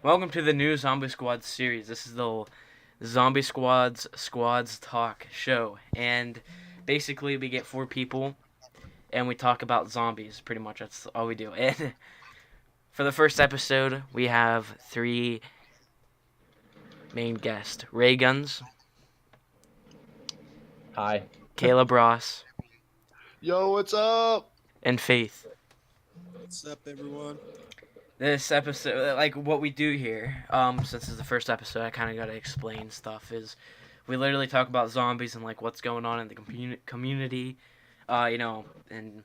Welcome to the new Zombie Squads series. This is the Squads Talk Show, and basically we get four people and we talk about zombies. Pretty much that's all we do. And for the first episode, we have three main guests: Ray Guns, Hi. Caleb Ross, Yo, what's up? and Faith. What's up, everyone? This episode, like what we do here, since it's the first episode, I kind of gotta explain stuff. Is we literally talk about zombies and like what's going on in the community, and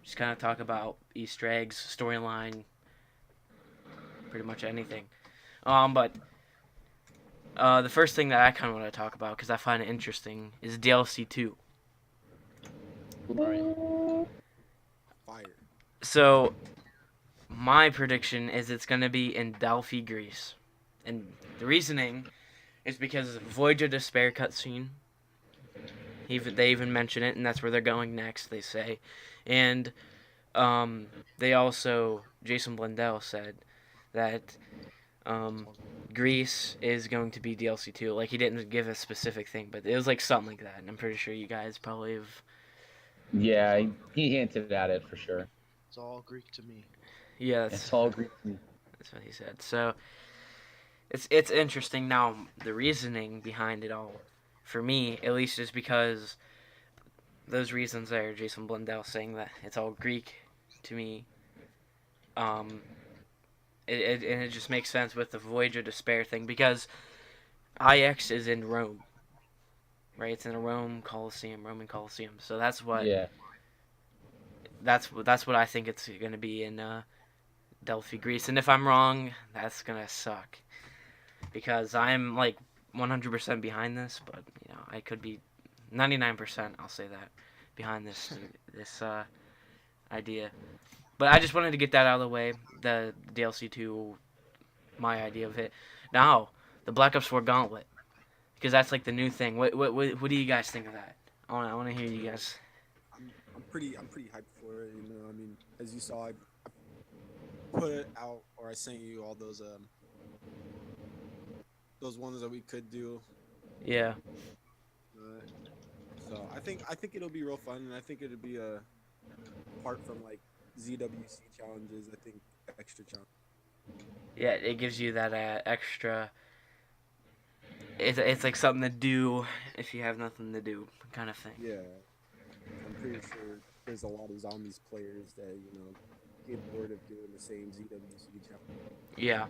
just kind of talk about Easter eggs, storyline, pretty much anything. But the first thing that I kind of want to talk about because I find it interesting is DLC 2. Fire. So my prediction is it's gonna be in Delphi, Greece, and the reasoning is because of Voyage of Despair cutscene. They even mention it, and that's where they're going next. They say, and they also Jason Blundell said that Greece is going to be DLC 2. Like he didn't give a specific thing, but it was like something like that. And I'm pretty sure you guys probably have. Yeah, he hinted at it for sure. It's all Greek to me. Yeah, It's all Greek. that's what he said. So it's interesting. Now the reasoning behind it all, for me at least, is because those reasons there. Jason Blundell saying that it's all Greek to me. It just makes sense with the Voyage of Despair thing because IX is in Rome, right? It's in a Roman Coliseum. So that's what Yeah. that's what I think it's gonna be in Delphi, Greece. And if I'm wrong, that's gonna suck because I'm like 100% behind this, but I could be 99%. I'll say that behind this idea. But I just wanted to get that out of the way. The DLC 2, my idea of it. Now, the Black Ops 4 Gauntlet, because that's like the new thing. What do you guys think of that? I want to hear you guys. I'm pretty hyped for it. I mean, as you saw, I put it out, or I sent you all those ones that we could do. Yeah. So I think it'll be real fun, and I think it'll be apart from like ZWC challenges. I think extra challenge. Yeah, it gives you that extra. It's like something to do if you have nothing to do, kind of thing. Yeah, I'm pretty sure there's a lot of zombies players that get bored of doing the same ZWC challenge. Yeah.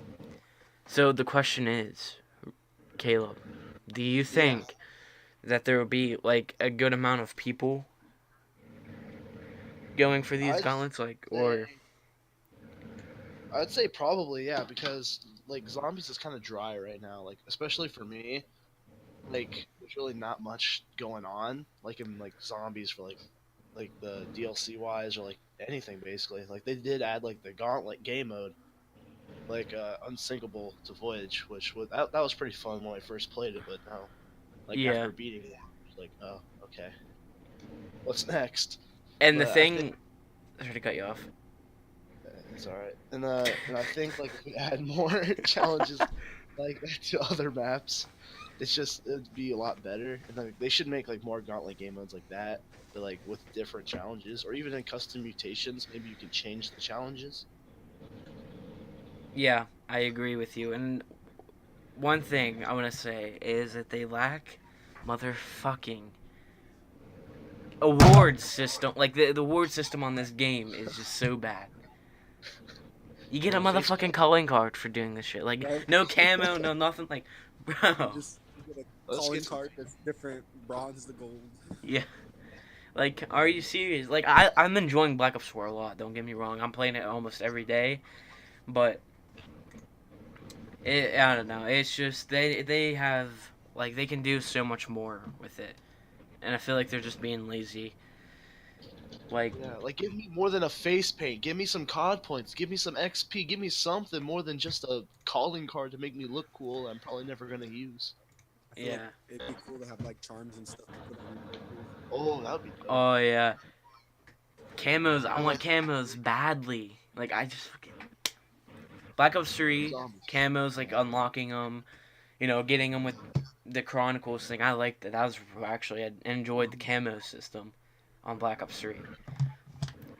So the question is, Caleb, do you think that there will be like a good amount of people going for these gauntlets, I'd say probably, yeah, because like zombies is kind of dry right now. Like especially for me, like there's really not much going on. Like in like zombies for like the DLC wise or like anything basically. Like they did add like the gauntlet game mode, like unsinkable to Voyage, which that was pretty fun when I first played it. But now, like Yeah. after beating it, I was like, oh okay, what's next? And the But I thing, think- sorry to cut you off. It's all right, and I think like if we add more challenges like that to other maps, it'd be a lot better. And like, they should make like more gauntlet game modes like that, but like with different challenges, or even in custom mutations, maybe you can change the challenges. Yeah, I agree with you. And one thing I want to say is that they lack motherfucking award system. Like the award system on this game is just so bad. You get a motherfucking calling card for doing this shit. Like Right. no camo, no nothing. Like, bro. You get a Let's calling get some- card that's different, bronze to gold. Yeah. Like, are you serious? Like, I'm enjoying Black Ops 4 a lot. Don't get me wrong. I'm playing it almost every day, but I don't know. It's just they have like they can do so much more with it, and I feel like they're just being lazy. Like, Yeah, like give me more than a face paint. Give me some COD points. Give me some XP. Give me something more than just a calling card to make me look cool. I'm probably never gonna use. I feel Yeah. like it'd be cool to have like charms and stuff to put on your characters. Oh, that would be dope. oh yeah, camos. I want camos badly. Like I just fucking Black Ops 3 Zombies. camos, like unlocking them, getting them with the Chronicles thing. I liked it. That was actually I enjoyed the camo system on Black Ops 3.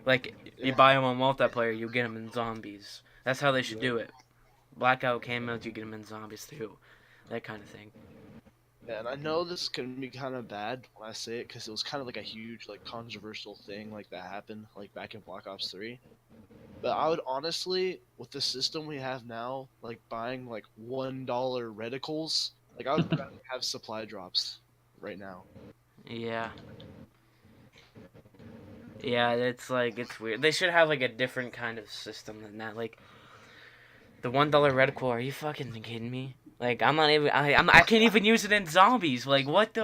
Like you Yeah. buy them on multiplayer, you get them in Zombies. That's how they should Yeah. do it. Blackout camos, you get them in Zombies too. That kind of thing. Yeah, and I know this is gonna be kind of bad when I say it because it was kind of like a huge, like, controversial thing like that happened like back in Black Ops 3. But I would honestly, with the system we have now, like buying like $1 reticles, like I would rather have supply drops right now. Yeah. Yeah, it's weird. They should have like a different kind of system than that. Like the $1 reticle. Are you fucking kidding me? Like I'm not even. I can't even use it in Zombies. Like what the?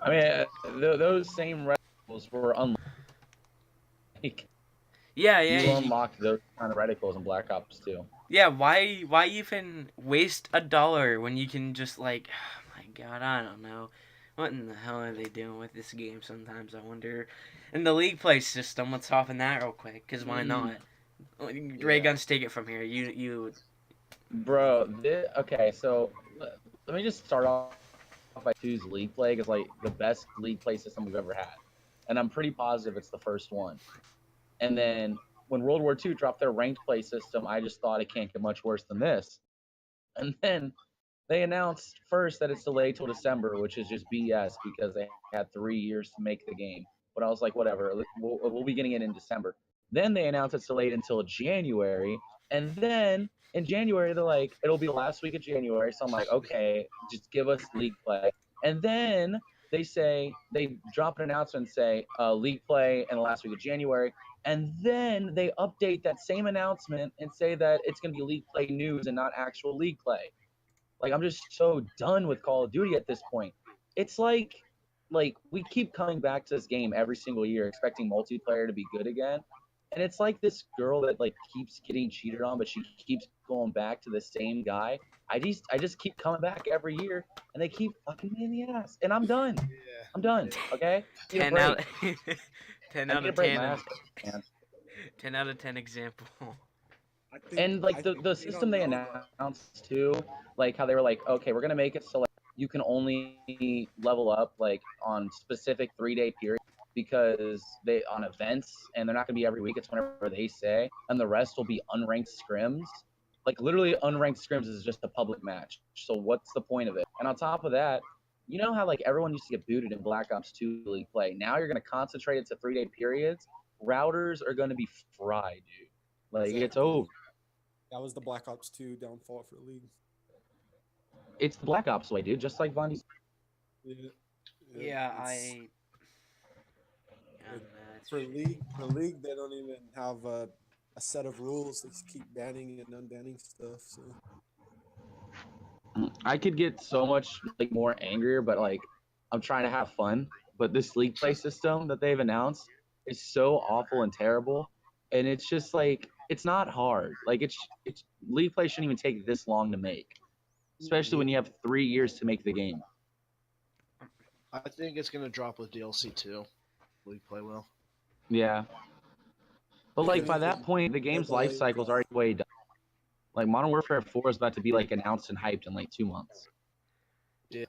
I mean, those same reticles were unlike Yeah, you yeah, unlocked those kind of reticles in Black Ops 2. yeah. Why even waste $1 when you can just like? Oh my god, I don't know. What in the hell are they doing with this game? Sometimes I wonder. And the league play system. Let's hop in that real quick, cause why not? Ray Yeah. Guns, take it from here. You. Bro, okay, so let me just start off by two's league play is like the best league play system we've ever had, and I'm pretty positive it's the first one. And then when World War II dropped their ranked play system, I just thought it can't get much worse than this. And then they announced first that it's delayed till December, which is just BS because they had 3 years to make the game. But I was like, whatever, we'll be getting it in December. Then they announced it's delayed until January, and then in January they're like, it'll be the last week of January. So I'm like, okay, just give us league play. And then they drop an announcement and say league play in the last week of January, and then they update that same announcement and say that it's going to be league play news and not actual league play. Like I'm just so done with Call of Duty at this point. It's like we keep coming back to this game every single year expecting multiplayer to be good again. And it's like this girl that like keeps getting cheated on, but she keeps going back to the same guy. I just keep coming back every year and they keep fucking me in the ass. And I'm done. Yeah. I'm done. Okay? I need a 10 break. out 10 I out need to of break 10 my and ass, man. 10 out of 10 example. And like the system they announced too, like how they were like, okay, we're gonna make it so like you can only level up like on specific 3-day periods because they on events and they're not gonna be every week. It's whenever they say, and the rest will be unranked scrims. Like literally, unranked scrims is just a public match. So what's the point of it? And on top of that, you know how like everyone used to get booted in Black Ops 2 League play. Now you're gonna concentrate it to 3-day periods. Routers are gonna be fried, dude. Like it's Exactly. over. That was the Black Ops 2 downfall for League. It's the Black Ops way, dude. Just like Von. Yeah. Yeah, it's- I don't know, it's for shitty. League, they don't even have a set of rules. They just keep banning and unbanning stuff. So I could get so much like more angrier, but like I'm trying to have fun. But this league play system that they've announced is so awful and terrible, and it's just like it's not hard. Like it's league play shouldn't even take this long to make, especially when you have 3 years to make the game. I think it's gonna drop with DLC too. League play will. Yeah, but They like can by that even point, the game's life delay cycle's already way done. Like Modern Warfare 4 is about to be like announced and hyped in like 2 months.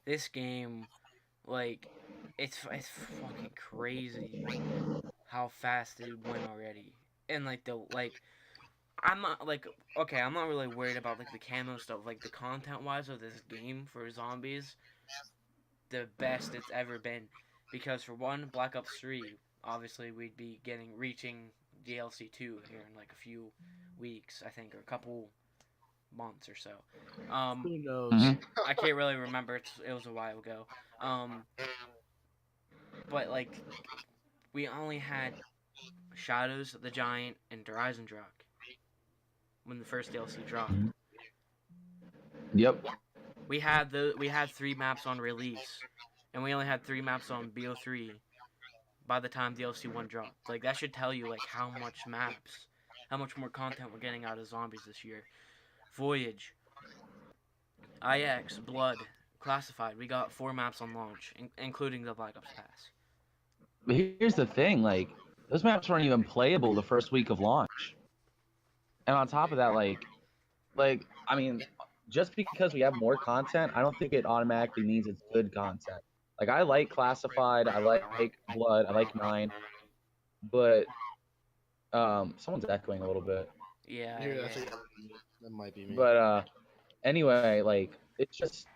This game, like, it's fucking crazy how fast it went already. And I'm not like, okay, I'm not really worried about like the camo stuff. Like the content wise of this game for zombies, the best it's ever been. Because for one, Black Ops 3, obviously we'd be reaching DLC 2 here in like a few weeks, I think, or a couple months or so. Who knows? Mhm. I can't really remember. It was a while ago. But like we only had Shadows, the Giant, and Horizon Rock when the first DLC dropped. Yep. We had 3 maps on release, and we only had 3 maps on BO3 by the time DLC 1 dropped. Like that should tell you like how much maps, how much more content we're getting out of zombies this year. Voyage, IX, Blood, Classified. We got 4 maps on launch, including the Black Ops Pass. But here's the thing, like those maps weren't even playable the first week of launch. And on top of that, I mean, just because we have more content, I don't think it automatically means it's good content. Like I like Classified, I like Blood, I like Nine, but someone's echoing a little bit. Yeah, Here, I yeah. think that might be me. But anyway, like it's just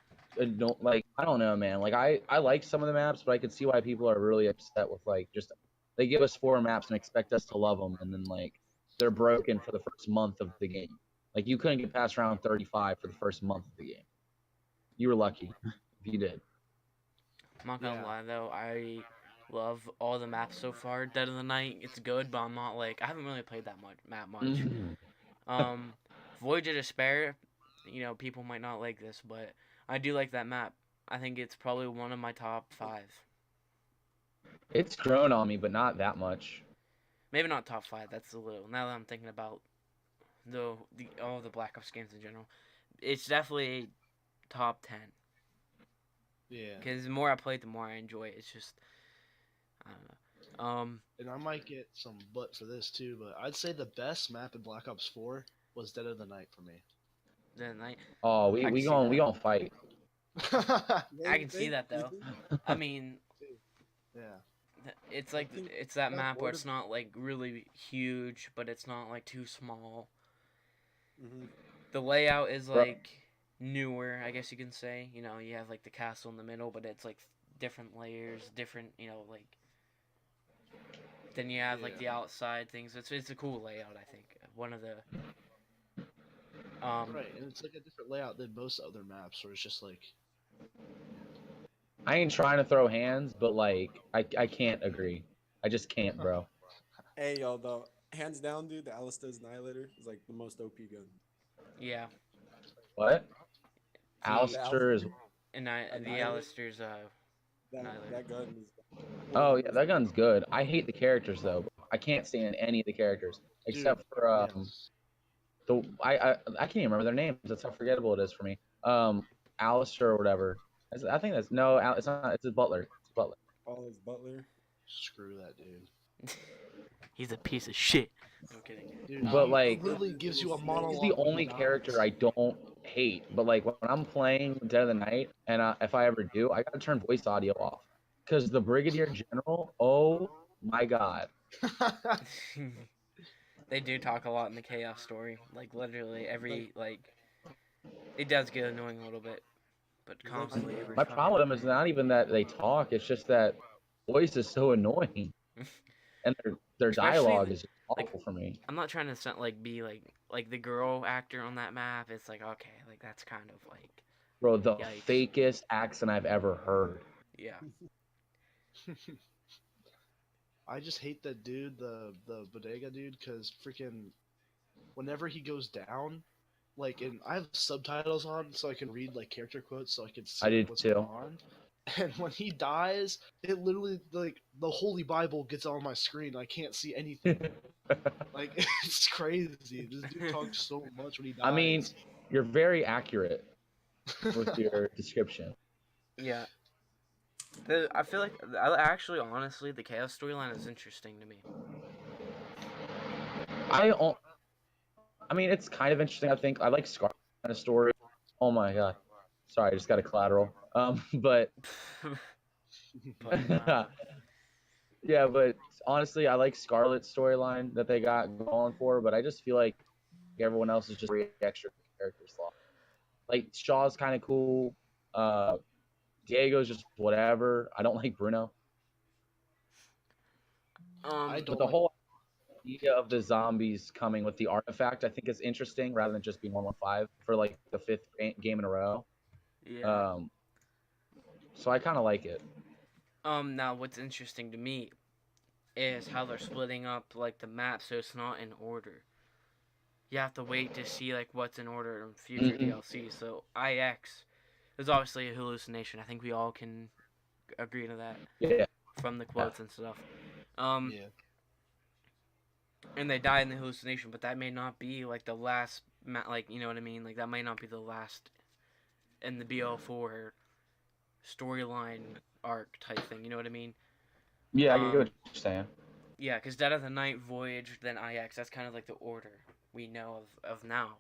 like I don't know, man. Like I like some of the maps, but I can see why people are really upset with like just they give us 4 maps and expect us to love them, and then like they're broken for the first month of the game. Like you couldn't get past round 35 for the first month of the game. You were lucky if you did. I'm not gonna lie though, I love all the maps so far. Dead of the Night, it's good, but I'm not like I haven't really played that much map much. Um, Voyage of Despair, people might not like this, but I do like that map. I think it's probably one of my top 5. It's grown on me, but not that much. Maybe not top 5. That's a little. Now that I'm thinking about the all the Black Ops games in general, it's definitely top 10. Yeah. Because the more I play it, the more I enjoy it. It's just I don't know. And I might get some butt for this too, but I'd say the best map in Black Ops 4 was Dead of the Night for me. Then Oh, I can we see going that. we gonna fight. I can see that though. I mean, Yeah. it's like it's that that map where order- it's not like really huge, but it's not like too small. Mhm. The layout is Bro. like newer, I guess you can say. You have like the castle in the middle, but it's like different layers, different, like. Then you have like the outside things. It's a cool layout, I think. One of the. Right, and it's like a different layout than most other maps, where it's just like. I ain't trying to throw hands, but like I can't agree. I just can't, bro. Hey, yo, though, hands down, dude, the Alistair's Annihilator is like the most OP gun. Yeah, What? the Alistair is. and the Annihilator. Alistair's Annihilator. That gun is. Oh yeah, that gun's good. I hate the characters though. I can't stand any of the characters except for I can't even remember their names. That's how forgettable it is for me. Alistair or whatever. I think that's no. It's not. It's his butler. It's Butler. Oh, it's Butler. Screw that dude. He's a piece of shit. No kidding. Dude, But he like, literally gives you a monologue. he's the when he only dies. character I don't hate. But like when I'm playing Dead of the Night, and if I ever do, I gotta turn voice audio off because the Brigadier General. Oh my god. They do talk a lot in the Chaos story. Like literally every it does get annoying a little bit, but constantly every My fucking problem is thing. not even that they talk. It's just that voice is so annoying, and their Especially, dialogue is just like, awful for me. I'm not trying to sound be like the girl actor on that map. It's like okay, like that's kind of like Bro, the yikes. fakest accent I've ever heard. Yeah. I just hate that dude, the bodega dude, because freaking whenever he goes down, and I have subtitles on so I can read like character quotes so I can see I did what's too. going on. And when he dies, it literally like the Holy Bible gets on my screen. I can't see anything. Like it's crazy. This dude talks so much when he dies. I mean, you're very accurate with your description. Yeah. I feel like actually honestly the Chaos storyline is interesting to me. I mean, it's kind of interesting. I think I like Scar kind of story. Oh my god, sorry, I just got a collateral. But But yeah, but honestly, I like Scarlet's storyline that they got going for. But I just feel like everyone else is just very extra character slot. Like Shaw's kind of cool. Diego's just whatever. I don't like Bruno. I But don't the like whole idea of the zombies coming with the artifact, I think, is interesting rather than just being 115 for like the 5th game in a row. yeah. So I kind of like it. Now what's interesting to me is how they're splitting up like the map so it's not in order. You have to wait to see like what's in order in future DLC. So IX is obviously a hallucination. I think we all can agree to that. Yeah. From the quotes and stuff. yeah. And they die in the hallucination, but that may not be like the last you know what I mean? Like that might not be the last in the BL4 storyline arc type thing, you know what I mean? Yeah, I get what you're saying. Yeah, because Dead of the Night, Voyage, then IX, that's kind of like the order. we know of now.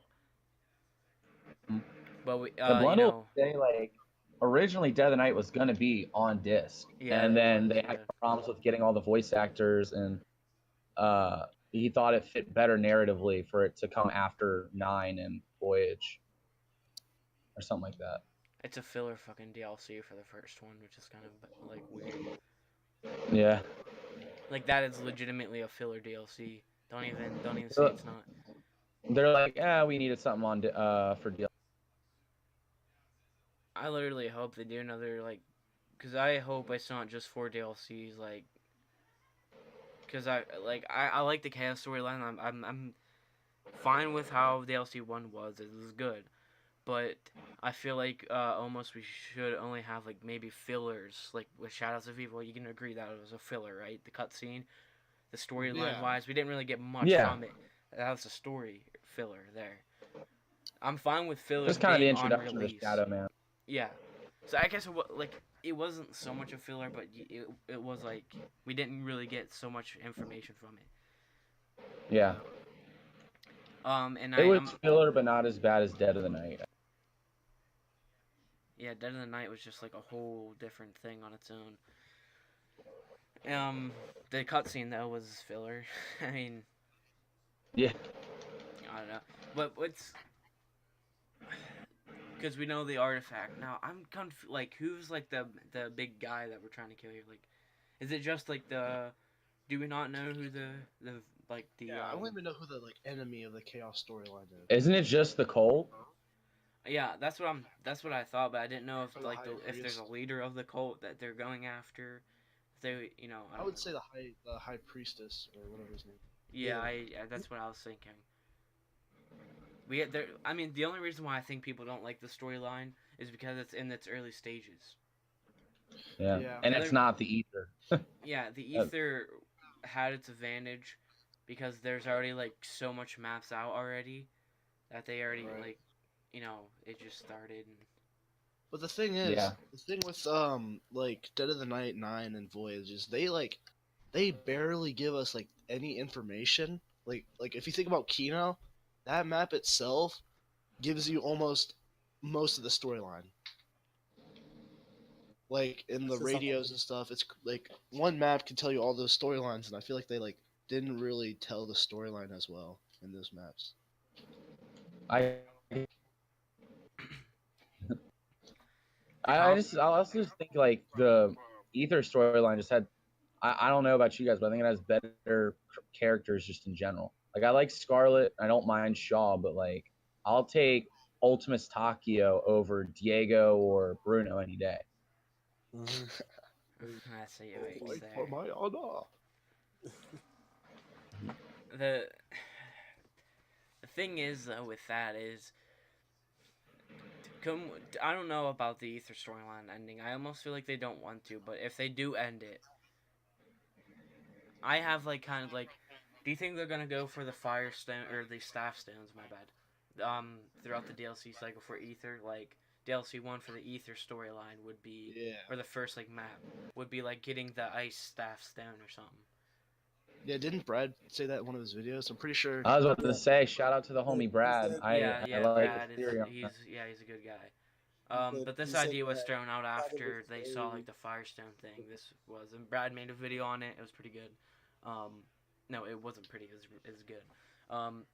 Mm. But we, The you bundle know, say like originally Dead of the Night was gonna be on disc, yeah, and it then was, they yeah. had problems with getting all the voice actors, and he thought it fit better narratively for it to come after 9 and Voyage or something like that. It's a filler fucking DLC for the first one, which is kind of like weird. Yeah. Like that is legitimately a filler DLC. Don't even say Uh, it's not. They're like, yeah, we needed something on for deal. I literally hope they do another like, cause I hope it's not just 4 DLCs. Like, cause I like the Chaos storyline. I'm fine with how DLC 1 was. It was good, but I feel like almost we should only have like maybe fillers. Like with Shadows of Evil, you can agree that it was a filler, right? The cutscene, the storyline Yeah. wise, we didn't really get much Yeah. from it. That was a story filler there. I'm fine with fillers Just kind of the being on introduction to release. Shadow Man. Yeah. So I guess it wasn't so much a filler, but it was like we didn't really get so much information from it. Yeah. And It was I'm filler, but not as bad as Dead of the Night. yeah, Dead of the Night was just like a whole different thing on its own. The cutscene though was filler. I mean, Yeah. I don't know, but what's because we know the artifact now. Like who's like the big guy that we're trying to kill here? Like, is it just like the? Do we not know who the like the Yeah, I don't even know who the like enemy of the Chaos storyline is. Isn't it just the Cult? Yeah, that's what I thought, but I didn't know if Or the like High if there's a Priest. leader of the cult that they're going after. If they, I I don't would know. say the High Priestess or whatever his name. Yeah, that's what I was thinking. I mean, the only reason why I think people don't like the storyline is because it's in its early stages. Yeah. Yeah. And The it's other, not the Ether. yeah, the Uh, ether had its advantage because there's already like so much maps out already that they already Right. like, it just started. And, But the thing is, Yeah. the thing with like Dead of the Night 9 and Voyage is they barely give us like any information. Like if you think about Kino, that map itself gives you almost most of the storyline. Like in the It's just not radios and stuff, it's like one map can tell you all those storylines, and I feel like they like didn't really tell the storyline as well in those maps. I the I also just think like the Ether storyline just had I don't know about you guys, but I think it has better characters just in general. Like I like Scarlet, I don't mind Shaw, but like I'll take Ultimus Takio over Diego or Bruno any day. I see yikes Fight for there. my honor. The the thing is though with that is I don't know about the Ether storyline ending. I almost feel like they don't want to, but if they do end it, I have like kind of like, do you think they're gonna go for the Fire Stone or the Staff Stones? My bad. Throughout the DLC cycle for Ether, like DLC 1 for the Ether storyline would be, Yeah. or the first like map would be like getting the Ice Staff Stone or something. Yeah, didn't Brad say that in one of his videos? I'm pretty sure. I was about to Yeah. say shout out to the He homie Brad. said, Yeah, I yeah. like his Brad is theory on that. he's a good guy. But he this said idea was that thrown out part of after the they saw like story. the Firestone thing. This was, and Brad made a video on it. It was pretty good. No, it wasn't pretty. It was good. Um,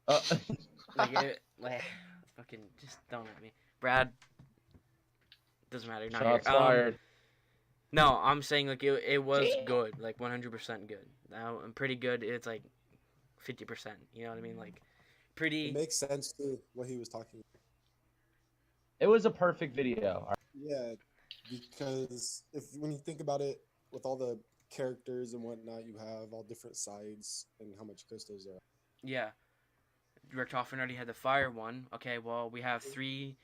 Uh, like fucking just don't at me, Brad. Doesn't matter. Not here. shots fired. No, I'm saying like it was good, like 100% good. Now I'm pretty good. It's like 50%. You know what I mean? Like It pretty. makes sense too what he was talking about. It was a perfect video. Yeah, because if when you think about it, with all the characters and whatnot, you have all different sides and how much crystals there are. Yeah, Richtofen already had the fire one. Okay, well we have three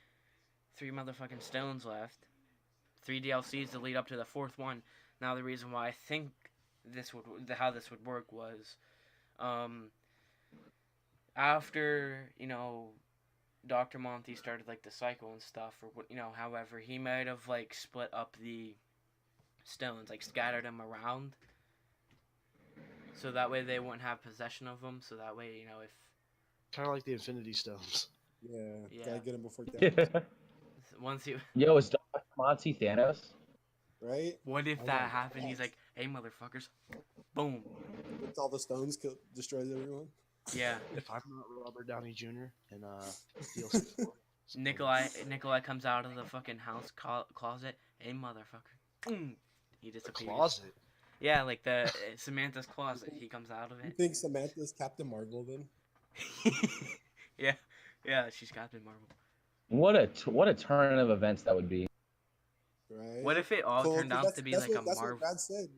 motherfucking stones left. 3 DLCs to lead up to the fourth one. Now the reason why I think how this would work was, um, after Dr. Monty started like the cycle and stuff, or what however he might have like split up the stones, like scattered them around, so that way they wouldn't have possession of them. So that way if Kind of like the Infinity Stones. Yeah, Yeah. gotta get him before Thanos, Once you, Yo, is Dr. Monty Thanos? right? what if Oh that my happened? He's God. like, "Hey, motherfuckers, boom." Gets all the stones, destroys everyone. Yeah. If I'm not Robert Downey Jr. in DLC 4, Nikolai comes out of the fucking house closet. Hey, motherfucker. Boom. He the disappears. closet. Yeah, like the Samantha's closet. He comes out of You it. think Samantha's Captain Marvel then? Yeah, yeah, she's Captain Marvel. What a turn of events that would be. Right. What if it all Cool, turned 'cause out to be like a that's what Marvel? Brad said.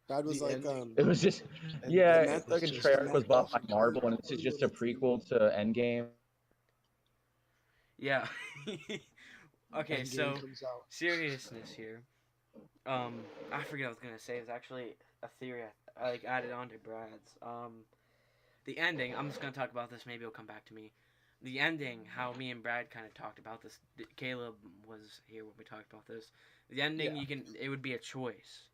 Brad was The like, ending. It was just, And yeah, it like was a just Treyarch was bought by fucking Marvel, and this is just a prequel to Endgame. Yeah. Okay, Endgame so comes out. seriousness here. I forget what I was gonna say. It was actually a theory I like added on to Brad's. The ending. I'm just gonna talk about this. Maybe it'll come back to me. The ending. How me and Brad kind of talked about this. Caleb was here when we talked about this. The ending. Yeah. It would be a choice.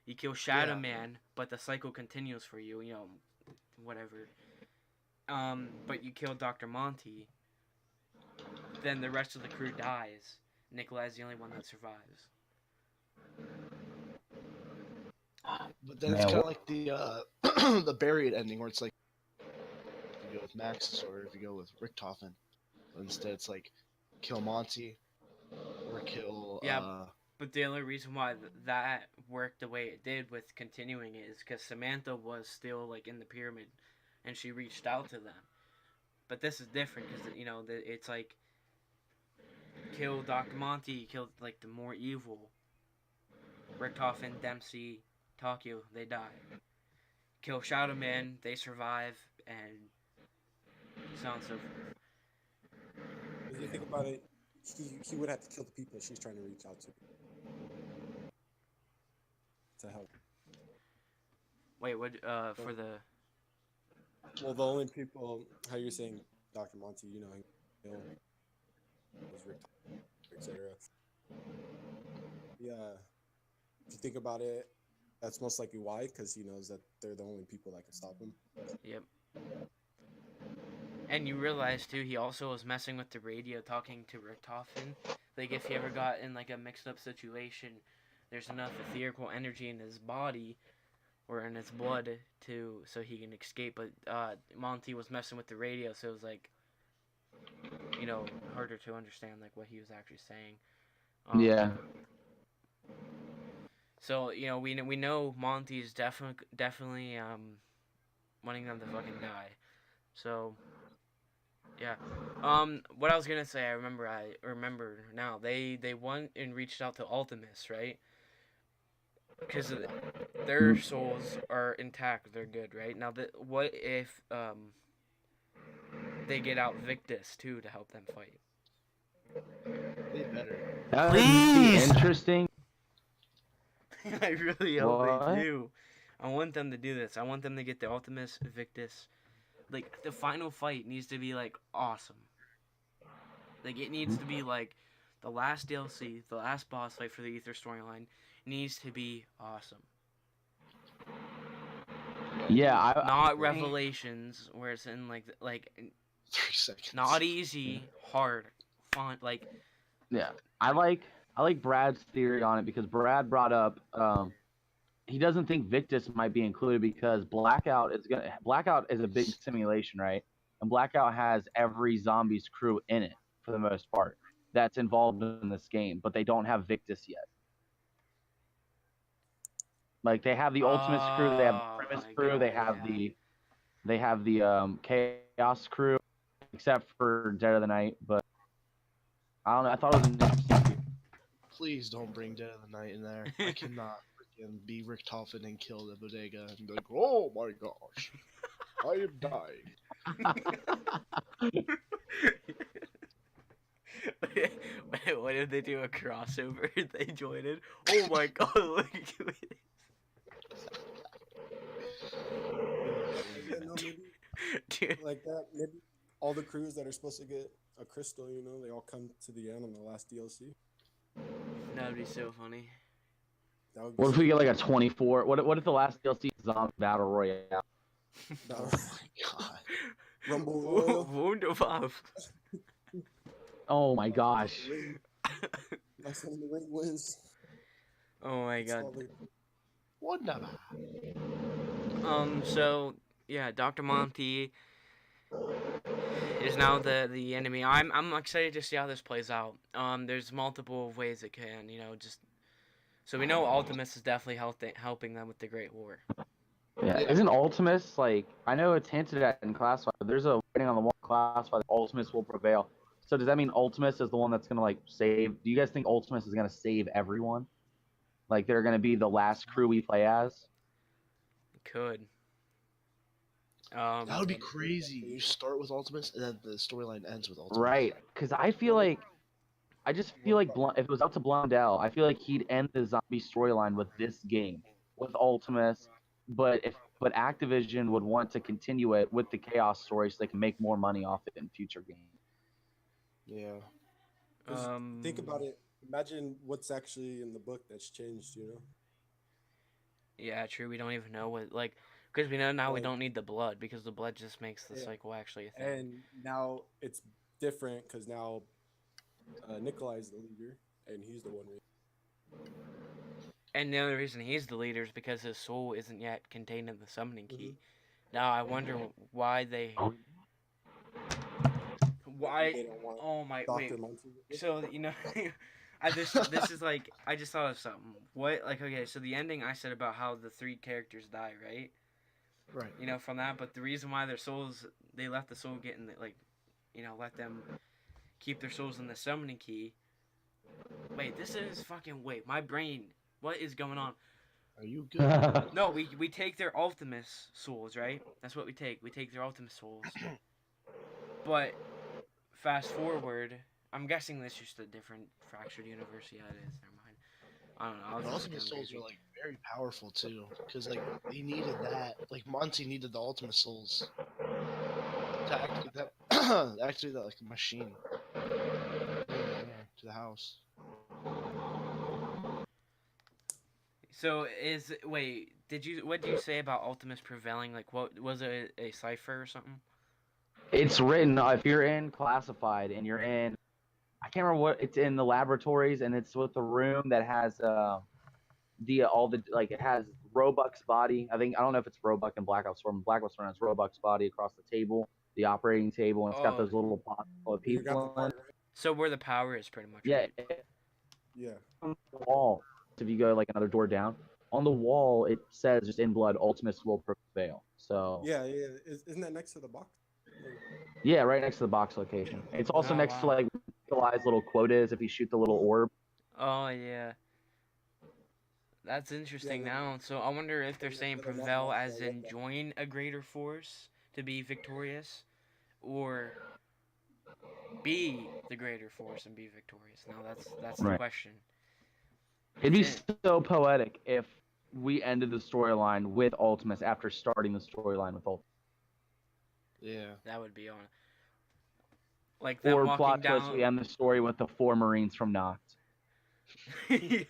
You kill Shadow Yeah. Man, but the cycle continues for you. You know, whatever. But you kill Dr. Monty. Then the rest of the crew dies. Nikolai's the only one that survives. But then Man, it's kind of what- like the the buried ending where it's like if you go with Max or if you go with Richtofen. But instead it's like kill Monty or kill Yeah. But the only reason why that worked the way it did with continuing it is because Samantha was still like in the pyramid, and she reached out to them. But this is different because it's like kill Dr. Monty, kill like the more evil. Richtofen, Dempsey, Takio, they die. Kill Shadow Man, they survive, and so on and so forth. if you think about it, he would have to kill the people she's trying to reach out to help. Wait, what? For the Well, the only people, how you're saying Dr. Monty, you know, was Rick, etc. Yeah, if you think about it, that's most likely why, because he knows that they're the only people that can stop him. Yep. And you realize too, he also was messing with the radio, talking to Richtofen. Like if he ever got in like a mixed-up situation, there's enough etherical energy in his body or in his blood so he can escape. But Monty was messing with the radio, so it was like, harder to understand like what he was actually saying. Yeah. So we know Monty's definitely wanting them to fucking die. So yeah. What I was gonna say, I remember now. They went and reached out to Ultimus, right? Because their souls are intact. They're good, right? Now, what if they get out Victus too to help them fight? They better. That would be interesting. I really hope What? they do. I want them to do this. I want them to get the Ultimus Victus. Like the final fight needs to be like awesome. Like it needs to be like the last DLC, the last boss fight for the Ether storyline needs to be awesome. Yeah, Not Revelations where it's in like 3 seconds. not easy, hard, fun. Like yeah, I like Brad's theory on it because Brad brought up he doesn't think Victus might be included because Blackout is a big simulation, right? And Blackout has every zombies crew in it for the most part that's involved in this game, but they don't have Victus yet. Like they have the Ultimates crew, they have the Primus crew, they have the Chaos crew, except for Dead of the Night. But I don't know. I thought it was an interesting. Please don't bring Dead of the Night in there. I cannot freaking be Richtofen and kill the bodega and be like, oh my gosh, I am dying. What if they do a crossover? They join in. Oh my god! Look at you. Yeah, no, maybe Dude. like that. Maybe all the crews that are supposed to get a crystal, they all come to the end on the last DLC. That'd be so funny. That would be What if we get like a 24? What if the last DLC is Zombie Battle Royale? Oh my god. Rumble Royal. Wunderbar. Oh my gosh. My son in the ring wins. Oh my It's all god. the- Wunderbar. So yeah, Dr. Monty is now the enemy. I'm excited to see how this plays out. There's multiple ways it can, just so we know Ultimus is definitely helping them with the Great War. Yeah, Yeah. isn't Ultimus like? I know it's hinted at in Classified, but there's a writing on the wall in Classified that Ultimus will prevail. So does that mean Ultimus is the one that's gonna like save? Do you guys think Ultimus is gonna save everyone? Like they're gonna be the last crew we play as? Could. That would be crazy. You start with Ultimus, and then the storyline ends with Ultimus. Right? Because I feel like I just feel like if it was up to Blondell, I feel like he'd end the zombie storyline with this game with Ultimus. But Activision would want to continue it with the Chaos story so they can make more money off it in future games. Yeah. 'cause think about it. Imagine what's actually in the book that's changed. Yeah, true. We don't even know because we know now we Like- don't need the blood because the blood just makes the Yeah. cycle actually a thing. And now it's different because now Nikolai's the leader and he's the one. And the only reason he's the leader is because his soul isn't yet contained in the summoning key. Mhm. Now I wonder why they. Why? They don't want Oh my! Dr. Wait. Monty. So this is like I just thought of something. What okay? So the ending I said about how the three characters die, right? Right. From that. But the reason why their souls they let the soul get in the let them keep their souls in the summoning key. Wait, this is fucking my brain. What is going on? Are you good? No, we take their Ultimus souls, right? That's what we take. We take their Ultimus souls. But fast forward, I'm guessing this is just a different fractured universe. Yeah, it is. Never mind. I don't know. I was But just Ultimate kinda Souls crazy. are like very powerful too, because like he needed that. Like Monty needed the Ultimate Souls to activate that, activate that like machine. To the house. So what did you say about Ultimus prevailing? Like, what was it a cipher or something? It's written if you're in Classified and you're in, I can't remember what it's in the laboratories, and it's with the room that has it has Roebuck's body. I don't know if it's Roebuck and Blackout Storm. Blackout Storm has Roebuck's body across the table, the operating table, and it's got those little pots full of You got the people in. part right. So where the power is, pretty much, Yeah, right? Yeah. on the wall. If you go like another door down, on the wall it says just in blood, Ultimus will prevail. So Yeah. Isn't that next to the box? yeah, right next to the box location. It's also Oh, next to wow. like Nikolai's little quote is if you shoot the little orb. Oh yeah, that's interesting. Yeah, Now, so I wonder if they're yeah, saying the prevail map, as I love in that. join a greater force to be victorious, or be the greater force and be victorious. Now that's the Right. question. It'd be Is it- so poetic if we ended the storyline with Ultimus after starting the storyline with Ultimus. Yeah. That would be on. Like them Or walking plot twist, down. we end the story with the 4 Marines from Noct. them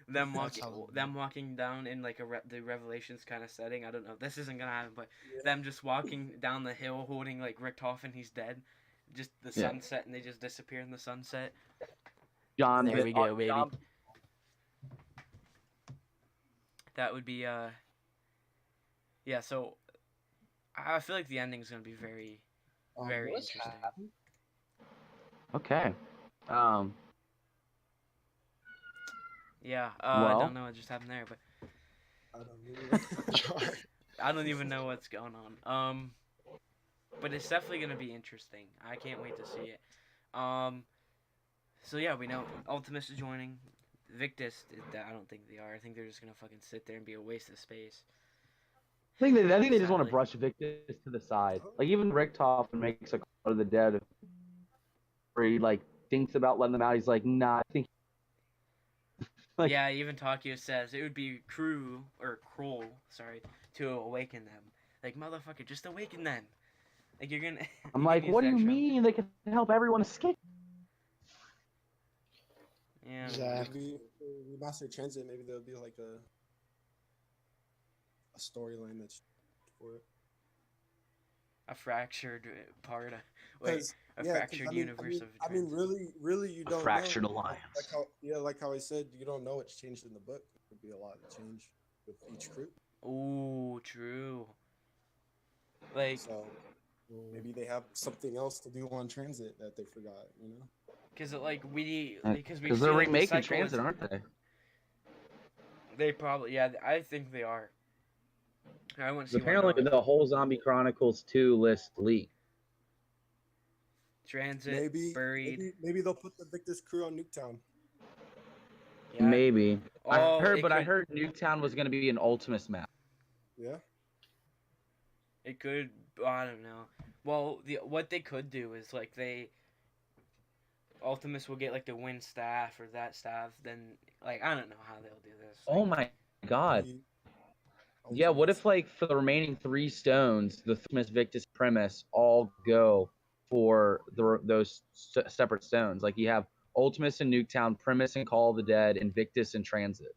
That's walking how- them walking down in like the Revelations kind of setting. I don't know. This isn't gonna happen, but Yeah. them just walking down the hill holding like Richtofen, he's dead. Just the Yeah. sunset, and they just disappear in the sunset. John, There we go, baby. John, That would be yeah. So I feel like the ending's gonna be very very What's interesting. happened? okay. Yeah. I Well- don't know what just happened there, but I don't know. I don't even know what's going on. But it's definitely gonna be interesting. I can't wait to see it. So yeah, we know Ultimus is joining. Victus, I don't think they are. I think they're just gonna fucking sit there and be a waste of space. I think they just want Sadly. to brush Victus to the side. Like even Richtofen makes a call to the dead where he like thinks about letting them out. He's like, nah, I think like- Yeah, even Takio says it would be cruel, sorry, to awaken them. Like motherfucker, just awaken them. Like you're gonna. I'm you like, can use what do you extra- mean they can help everyone escape? Yeah. Exactly. Maybe Remastered Transit. Maybe there'll be like a storyline that's for it. a fractured part. Wait, Because a yeah, because fractured universe of I mean, trans. really, you A don't know. fractured alliance. Like how I said, you don't know what's changed in the book. There could be a lot of change with each crew. Ooh, true. Like, So maybe they have something else to do on transit that they forgot. You know. cause like because we Because they're see like the remaking cycle. Transit, aren't they? They probably I think they are. I wouldn't see why Apparently, not. the whole Zombie Chronicles 2 list leaked. Transit buried. Maybe they'll put the Victor's crew on Nuketown. Yeah. Maybe. Oh, I heard Nuketown was going to be an Ultimus map. Yeah. It could. I don't know. Well, what they could do is like Ultimus will get like the win staff or that staff. Then like I don't know how they'll do this. Oh Like, my god. The Yeah, what Ultimates. if, like, for the remaining 3 stones, the Ultimus, Victus, Primus all go for those separate stones? Like, you have Ultimus in Nuketown, Primus in Call of the Dead, and Victus in Transit.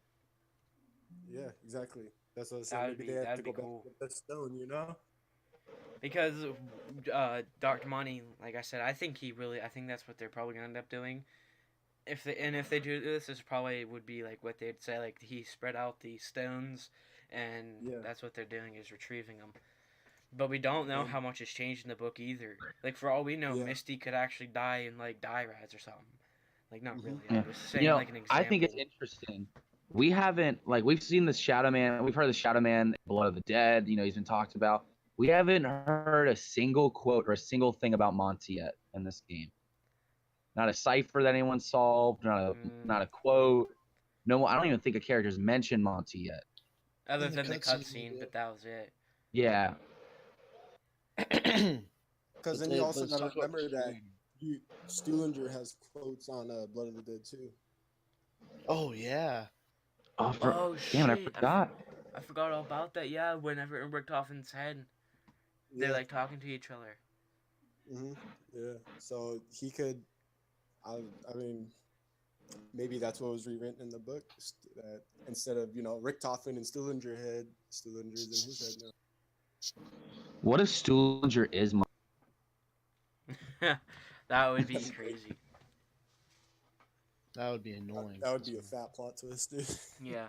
Yeah, exactly. That's what I said. Maybe they have to that'd be go cool. back to the stone. You know. Because Dr. Monty, like I said, I think that's what they're probably gonna end up doing. If they do this, this probably would be like what they'd say, like he spread out the stones, and Yeah. that's what they're doing is retrieving them. But we don't know And, how much has changed in the book either. Like for all we know, yeah. Misty could actually die in like die rads or something. Like not really. Yeah. I'm just saying like an example. I think it's interesting. We haven't, like, we've seen the Shadow Man, we've heard the Shadow Man, Blood of the Dead, he's been talked about. We haven't heard a single quote or a single thing about Monty yet in this game. Not a cipher that anyone solved, not a quote. No, I don't even think a character's mentioned Monty yet. Other In the than the cutscene, cutscene, but that was it. Yeah. Because then you also let's got to talk about remember the that story. Stuhlinger has quotes on Blood of the Dead too. Oh yeah. Oh Damn it, I shit! forgot. I forgot all about that. Yeah, whenever it worked off in his head, they're like talking to each other. Yeah. So he could. I mean, maybe that's what was rewritten in the book. That instead of Richtofen and Stuhlinger head, Stuhlinger's in his head now. What if Stuhlinger is Monty? That would be crazy. That would be annoying. That would be a fat plot twist, dude. Yeah.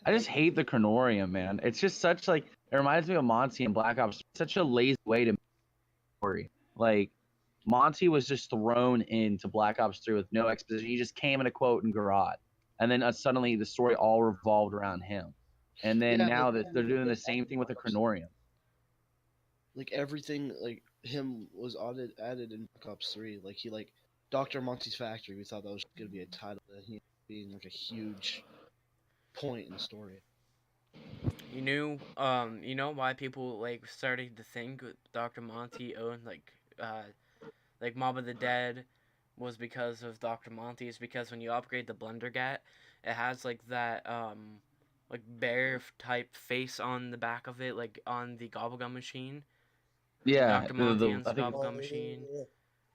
I just hate the Chronorium, man. It's just such, like, it reminds me of Monty and Black Ops. Such a lazy way to make a story. Like, Monty was just thrown into Black Ops 3 with no exposition. He just came in a quote in Garage. And then suddenly the story all revolved around him. And then now that they're doing the same thing with the Chronorium. Like everything, like him was added in Black Ops 3. Like he Dr. Monty's Factory. We thought that was gonna be a title, and he being like a huge point in the story. You know why people like started to think Dr. Monty owned like Mob of the Dead was because of Dr. Monty is because when you upgrade the Blundergat, it has like that like bear type face on the back of it, like on the Gobblegum machine. Yeah. Dr. Monty owns I the think. Gobblegum machine.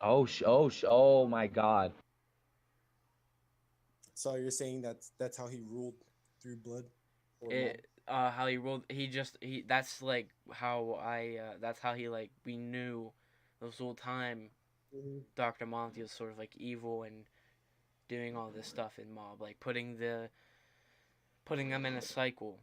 Oh my God. So you're saying that's how he ruled through blood? Or How he rolled that's like how that's how he like we knew this whole time Dr. Monty was sort of like evil and doing all this stuff in Mob, like putting them in a cycle.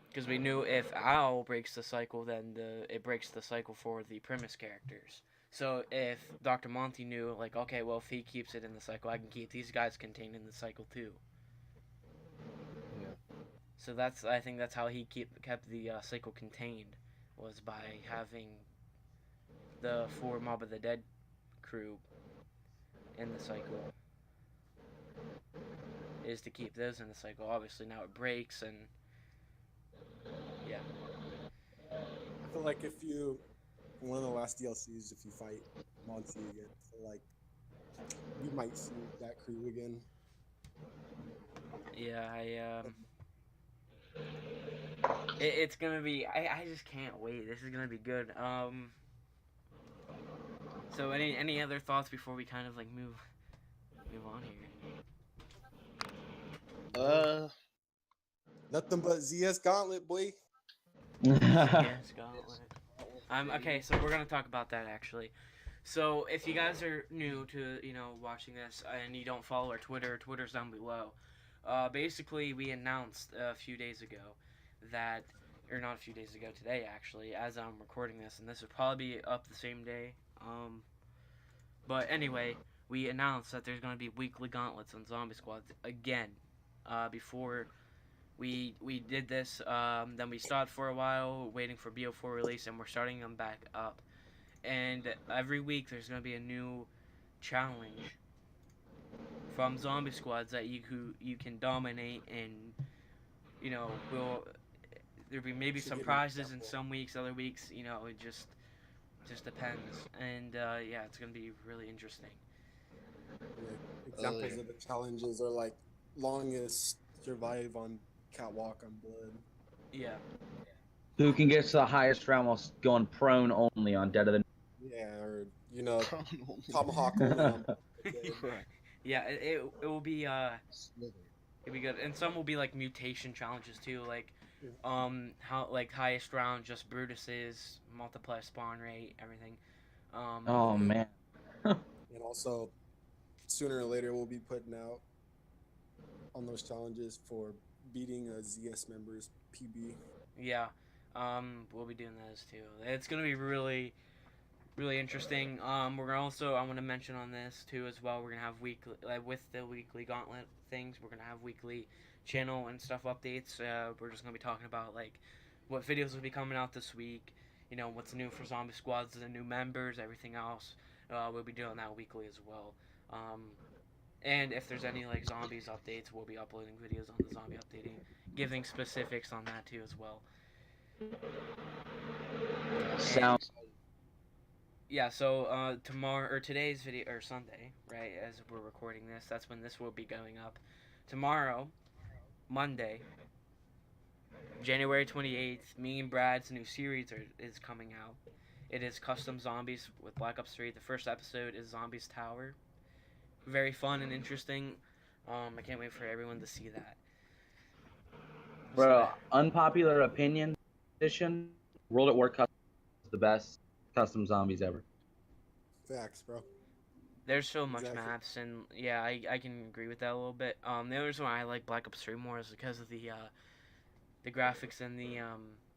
Because we knew if Al breaks the cycle, then it breaks the cycle for the Primus characters. So if Dr. Monty knew, like, okay, well, if he keeps it in the cycle, I can keep these guys contained in the cycle too. Yeah. So I think that's how he kept the cycle contained, was by having the 4 Mob of the Dead crew in the cycle. Is to keep those in the cycle. Obviously now it breaks and yeah. I feel like if you one of the last DLCs, if you fight Monty again, like you might see that crew again. Yeah, it's gonna be. I just can't wait. This is gonna be good. So any other thoughts before we kind of like move on here? Nothing but ZS Gauntlet, boy. Yes, Gauntlet. Okay, so we're gonna talk about that actually. So if you guys are new to watching this and you don't follow our Twitter's down below. Basically, we announced a few days ago that, or not a few days ago, today actually, as I'm recording this, and this would probably be up the same day. But anyway, we announced that there's gonna be weekly gauntlets on Zombie Squads again. Before we did this, then we stopped for a while waiting for BO4 release, and we're starting them back up. And every week there's gonna be a new challenge from Zombie Squads that you can dominate, and will there'll be maybe Should some give an prizes in example. some weeks, other weeks it just depends. And yeah, it's gonna be really interesting. Like examples yeah. of the challenges are like longest survive on catwalk on blood. Yeah. Who can get to the highest round while going prone only on Dead of the Yeah, or Prone only. tomahawk only on the dead. Right. Yeah, it will be Slither. it'll be good, and some will be like mutation challenges too, like Yeah. how like highest round just Brutus's multiply spawn rate, everything. Oh man. And also sooner or later we'll be putting out on those challenges for beating a ZS member's PB. Yeah, we'll be doing those too. It's gonna be really interesting. We're gonna also, I want to mention on this too as well. We're gonna have weekly, like with the weekly gauntlet things. We're gonna have weekly channel and stuff updates. We're just gonna be talking about like what videos will be coming out this week. What's new for Zombie Squads, the new members, everything else. We'll be doing that weekly as well. And if there's any like zombies updates, we'll be uploading videos on the zombie updating, giving specifics on that too as well. Sound. Yeah, so tomorrow or today's video or Sunday, right? As we're recording this, that's when this will be going up. Tomorrow, Monday, January 28th, me and Brad's new series is coming out. It is Custom Zombies with Black Ops 3. The first episode is Zombies Tower. Very fun and interesting. I can't wait for everyone to see that. Bro, unpopular opinion edition, World at War Custom is the best custom zombies ever. Facts, bro. There's so much Exactly. maps, and yeah, I can agree with that a little bit. The only reason why I like Black Ops 3 more is because of the graphics and the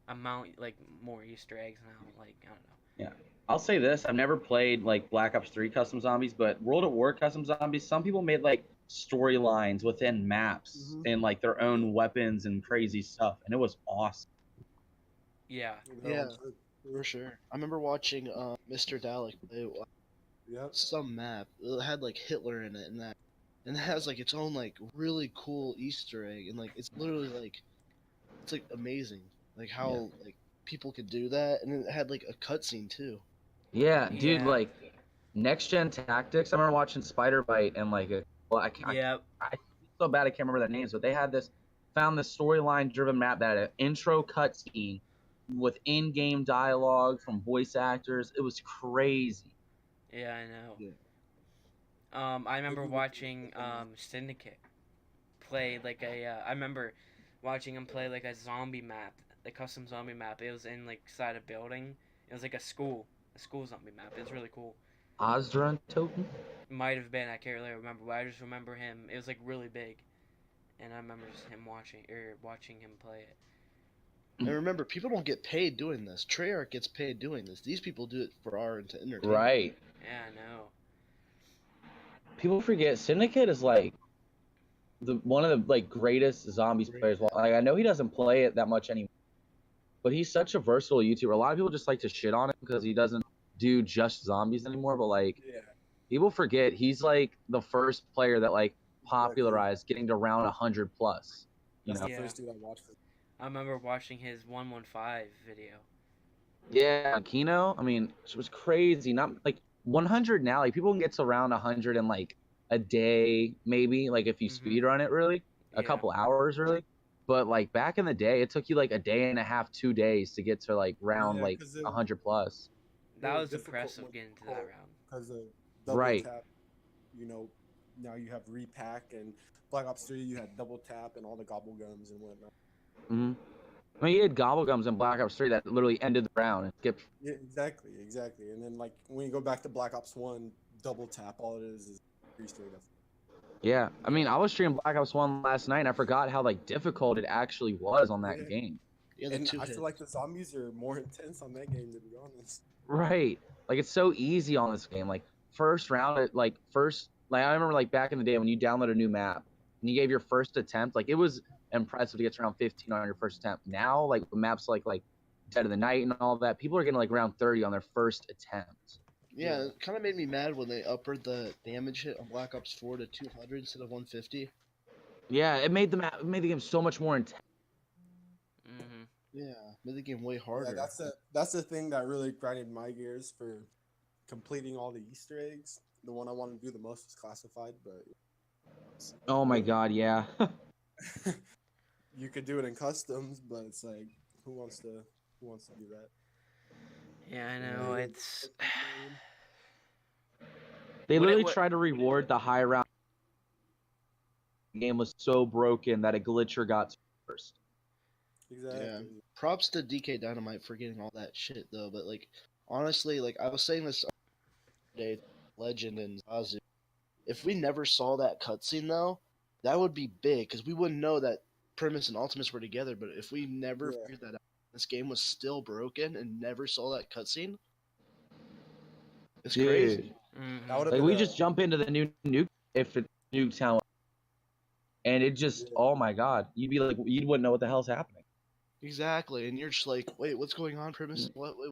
amount, like more Easter eggs now. Like I don't know. Yeah. I'll say this, I've never played like Black Ops 3 custom zombies, but World at War custom zombies, some people made like storylines within maps Mhm. and like their own weapons and crazy stuff, and it was awesome. Yeah, Yeah, for sure. I remember watching Mr. Dalek play Yep. some map. It had like Hitler in it, and it has like its own like really cool Easter egg, and like it's literally like it's like amazing, like how like people could do that, and it had like a cutscene too. Yeah, dude, yeah, like next gen tactics. I remember watching Spider Bite and like yeah, I feel so bad I can't remember their names, but they had found this storyline driven map that had an intro cutscene with in game dialogue from voice actors. It was crazy. yeah. I know. Yeah. I remember Maybe we can watching put them out. Syndicate play like a. I remember watching him play like a zombie map, the custom zombie map. It was in like side a building. It was like a school zombie map. It was really cool. Osdrun token? Might have been, I can't really remember, but I just remember him. It was like really big, and I remember just him watching him play it. And remember, people don't get paid doing this. Treyarch gets paid doing this. These people do it for our entertainment. Right. Yeah, I know. People forget Syndicate is like one of the like greatest zombies players. Well, like I know he doesn't play it that much anymore, but he's such a versatile YouTuber. A lot of people just like to shit on him because he doesn't do just zombies anymore. But like Yeah. people forget he's like the first player that like Exactly. popularized getting to round 100 plus. You That's know? the Yeah. first dude I watched. I remember watching his 115 video. Yeah, Kino. I mean, it was crazy. Not like 100 now. Like people can get to around 100 in like a day, maybe. Like if you Mhm. speed run it, really, a Yeah. couple hours, really. But like back in the day, it took you like a day and a half, 2 days to get to like round Yeah, like 'cause 100 plus. That were was difficult impressive ones getting to to that pull round. because of double Right. tap. Now you have repack, and Black Ops 3 you had double tap and all the gobble gums and whatnot. hmm I mean, you had Gobblegums in Black Ops 3 that literally ended the round and skipped. Yeah, exactly. And then like when you go back to Black Ops 1, double tap, all it is three straight up. Yeah, I mean, I was streaming Black Ops 1 last night, and I forgot how like difficult it actually was on that Yeah. game. Yeah, the And two I hit. feel like the zombies are more intense on that game, to be honest. Right. Like it's so easy on this game. Like first round, like I remember like back in the day when you download a new map and you gave your first attempt, like it was impressive to get to round 15 on your first attempt. Now, like maps like Dead of the Night and all that, people are getting like round 30 on their first attempt. Yeah, Yeah. it kind of made me mad when they uppered the damage hit on Black Ops 4 to 200 instead of 150. Yeah, it made the game so much more intense. Mm-hmm. Yeah, made the game way Yeah, harder. that's the thing that really grinded my gears for completing all the Easter eggs. The one I wanted to do the most was classified, but Oh my god, yeah. you could do it in customs, but it's like who wants to do that? Yeah, I Yeah, know. yeah. It's They What it- literally what- tried to reward the high round. The game was so broken that a glitcher got first. Exactly. Props to DK Dynamite for getting all that shit though, but like honestly, like I was saying this day, Legend and Zazu. If we never saw that cutscene though, that would be big because we wouldn't know that Primus and Ultimus were together. But if we never Yeah. figured that out, this game was still broken and never saw that cutscene. It's Dude, crazy. Mhm. That would have like been we a, just jump into the new nuke if it's Nuketown, and it just Yeah. oh my god, you wouldn't know what the hell's happening. Exactly, and you're just like, wait, what's going on, Primus? What? Do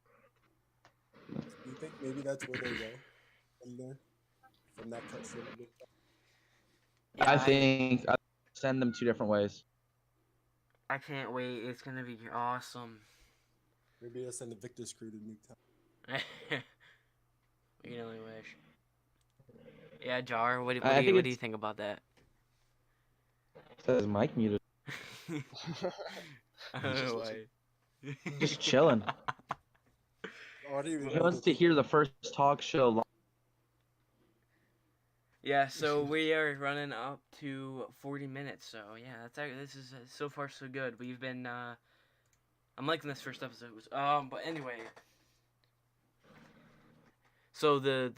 you think maybe that's where they go from there? From that cutscene? Yeah, I think I send them two different ways. I can't wait. It's gonna be awesome. Maybe they'll send the Victor's crew to Nuketown. We can only wish. Yeah, Jar. What I think do you it's- think about that? Says Mike muted, I don't know Just why. just chilling. Oh, I didn't even He know wants the- to hear the first talk show. Yeah, so we are running up to 40 minutes. So yeah, this is so far so good. We've been I'm liking this first episode. But anyway, so the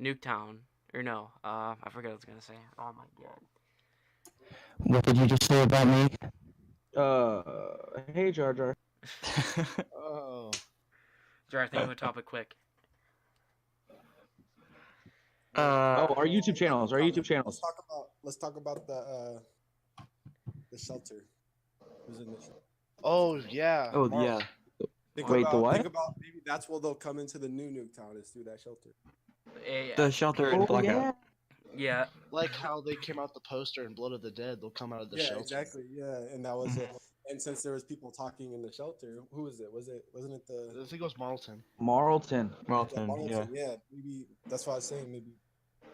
Nuketown or no, I forgot what I was gonna say. Oh my god. What did you just say about me? Hey Jar Jar. Oh, Jar, think of a topic quick. Oh, our YouTube channels. Our YouTube channels. Let's talk about the shelter. Who's in the shelter? oh yeah. Oh Mark. yeah. Wait, the what? Think about maybe that's where they'll come into the new Nuketown is through that shelter. The shelter in Blackout. Yeah, Like how they came out the poster in Blood of the Dead, they'll come out of the Yeah, shelter. exactly. Yeah, and that was it. And since there was people talking in the shelter, who was it? Wasn't it the I think it was Marlton. Marlton. Marlton, yeah. Marlton? Yeah, maybe that's what I was saying. Maybe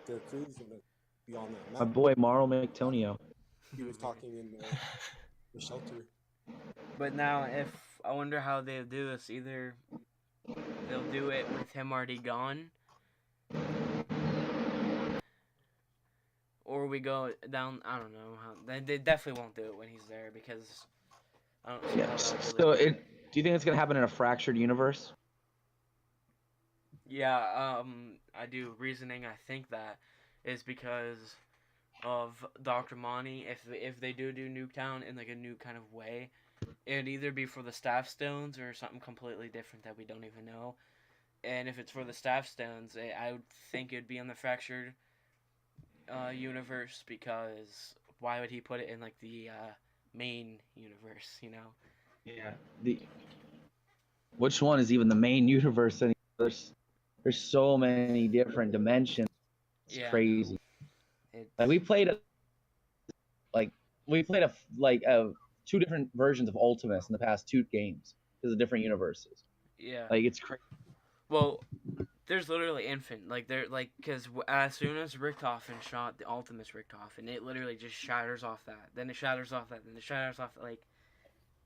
their crew's gonna be on that My map. boy Marl McTonio. He was talking in the shelter. but now if I wonder how they'll do this. Either they'll do it with him already gone, or we go down. I don't know. They definitely won't do it when he's there because I don't see how Yes. that So really. do you think it's gonna happen in a fractured universe? Yeah, I do. Reasoning I think that is because of Dr. Monty. If they do Nuketown in like a new kind of way, it'd either be for the staff stones or something completely different that we don't even know. And if it's for the staff stones, I would think it'd be in the fractured universe because why would he put it in like the main universe? You know? Yeah. Which one is even the main universe? There's so many different dimensions. It's Yeah. crazy. It's, Like we played two different versions of Ultimus in the past two games because of different universes. yeah. Like it's crazy. Well, there's literally infinite. Like they're like because as soon as Richtofen shot the Ultimus Richtofen, it literally just shatters off that. Then it shatters off that. Then it shatters off that. Like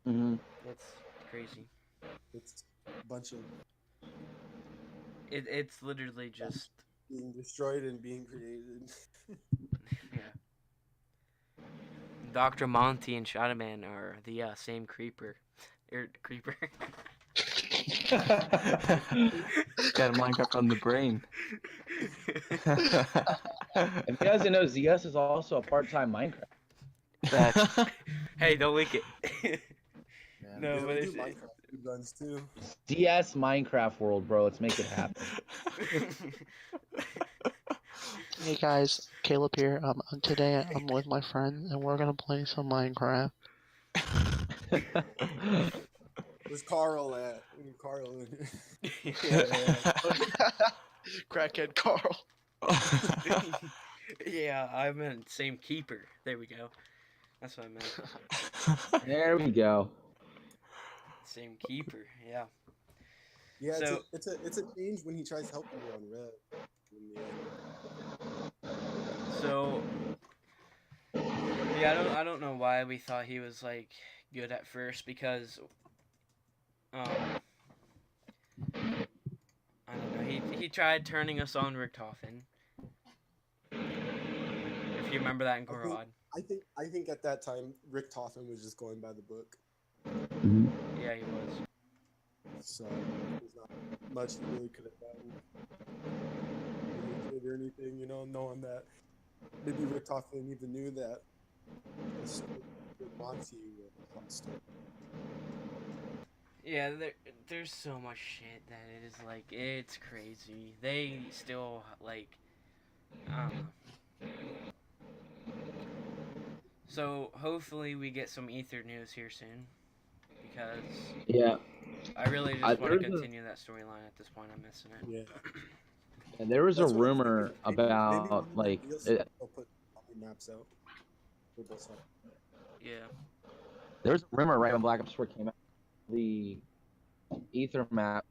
Mm-hmm. it's crazy. It's a bunch of It's literally just being destroyed and being created. yeah. Dr. Monty and Shadowman are the same creeper. Creeper. Got a Minecraft on the brain. If you guys didn't know, ZS is also a part-time Minecraft. That's Hey, don't link it. Yeah. No, Yeah, but we do it's, Minecraft speedruns too. ZS Minecraft world, bro. Let's make it happen. Hey guys, Caleb here. Today I'm with my friend and we're gonna play some Minecraft. Where's Carl at? We need Carl in here. Crackhead Carl. yeah, I meant same keeper. There we go. That's what I meant. There we go. Same keeper. Yeah. Yeah, So- it's a change when he tries helping you on red. So yeah, I don't know why we thought he was like good at first because I don't know, he tried turning us on Richthofen. If you remember that in Gorod. I think at that time Rick Toffin was just going by the book, Yeah, he was. so there's not much he really could have done or anything, you know, knowing that maybe Rick Toffin even knew that Monty was lost. Yeah, there's so much shit that it is like, it's crazy. They still like, I don't know. So hopefully we get some Ether news here soon, because Yeah. I really just want to there's a- continue that storyline at this point. I'm missing it. Yeah. And there was a That's what I'm rumor thinking. Maybe one about of the like DLC they'll put maps out. For both sides. Yeah. there was a rumor right when Black Ops 4 came out. The Ether maps.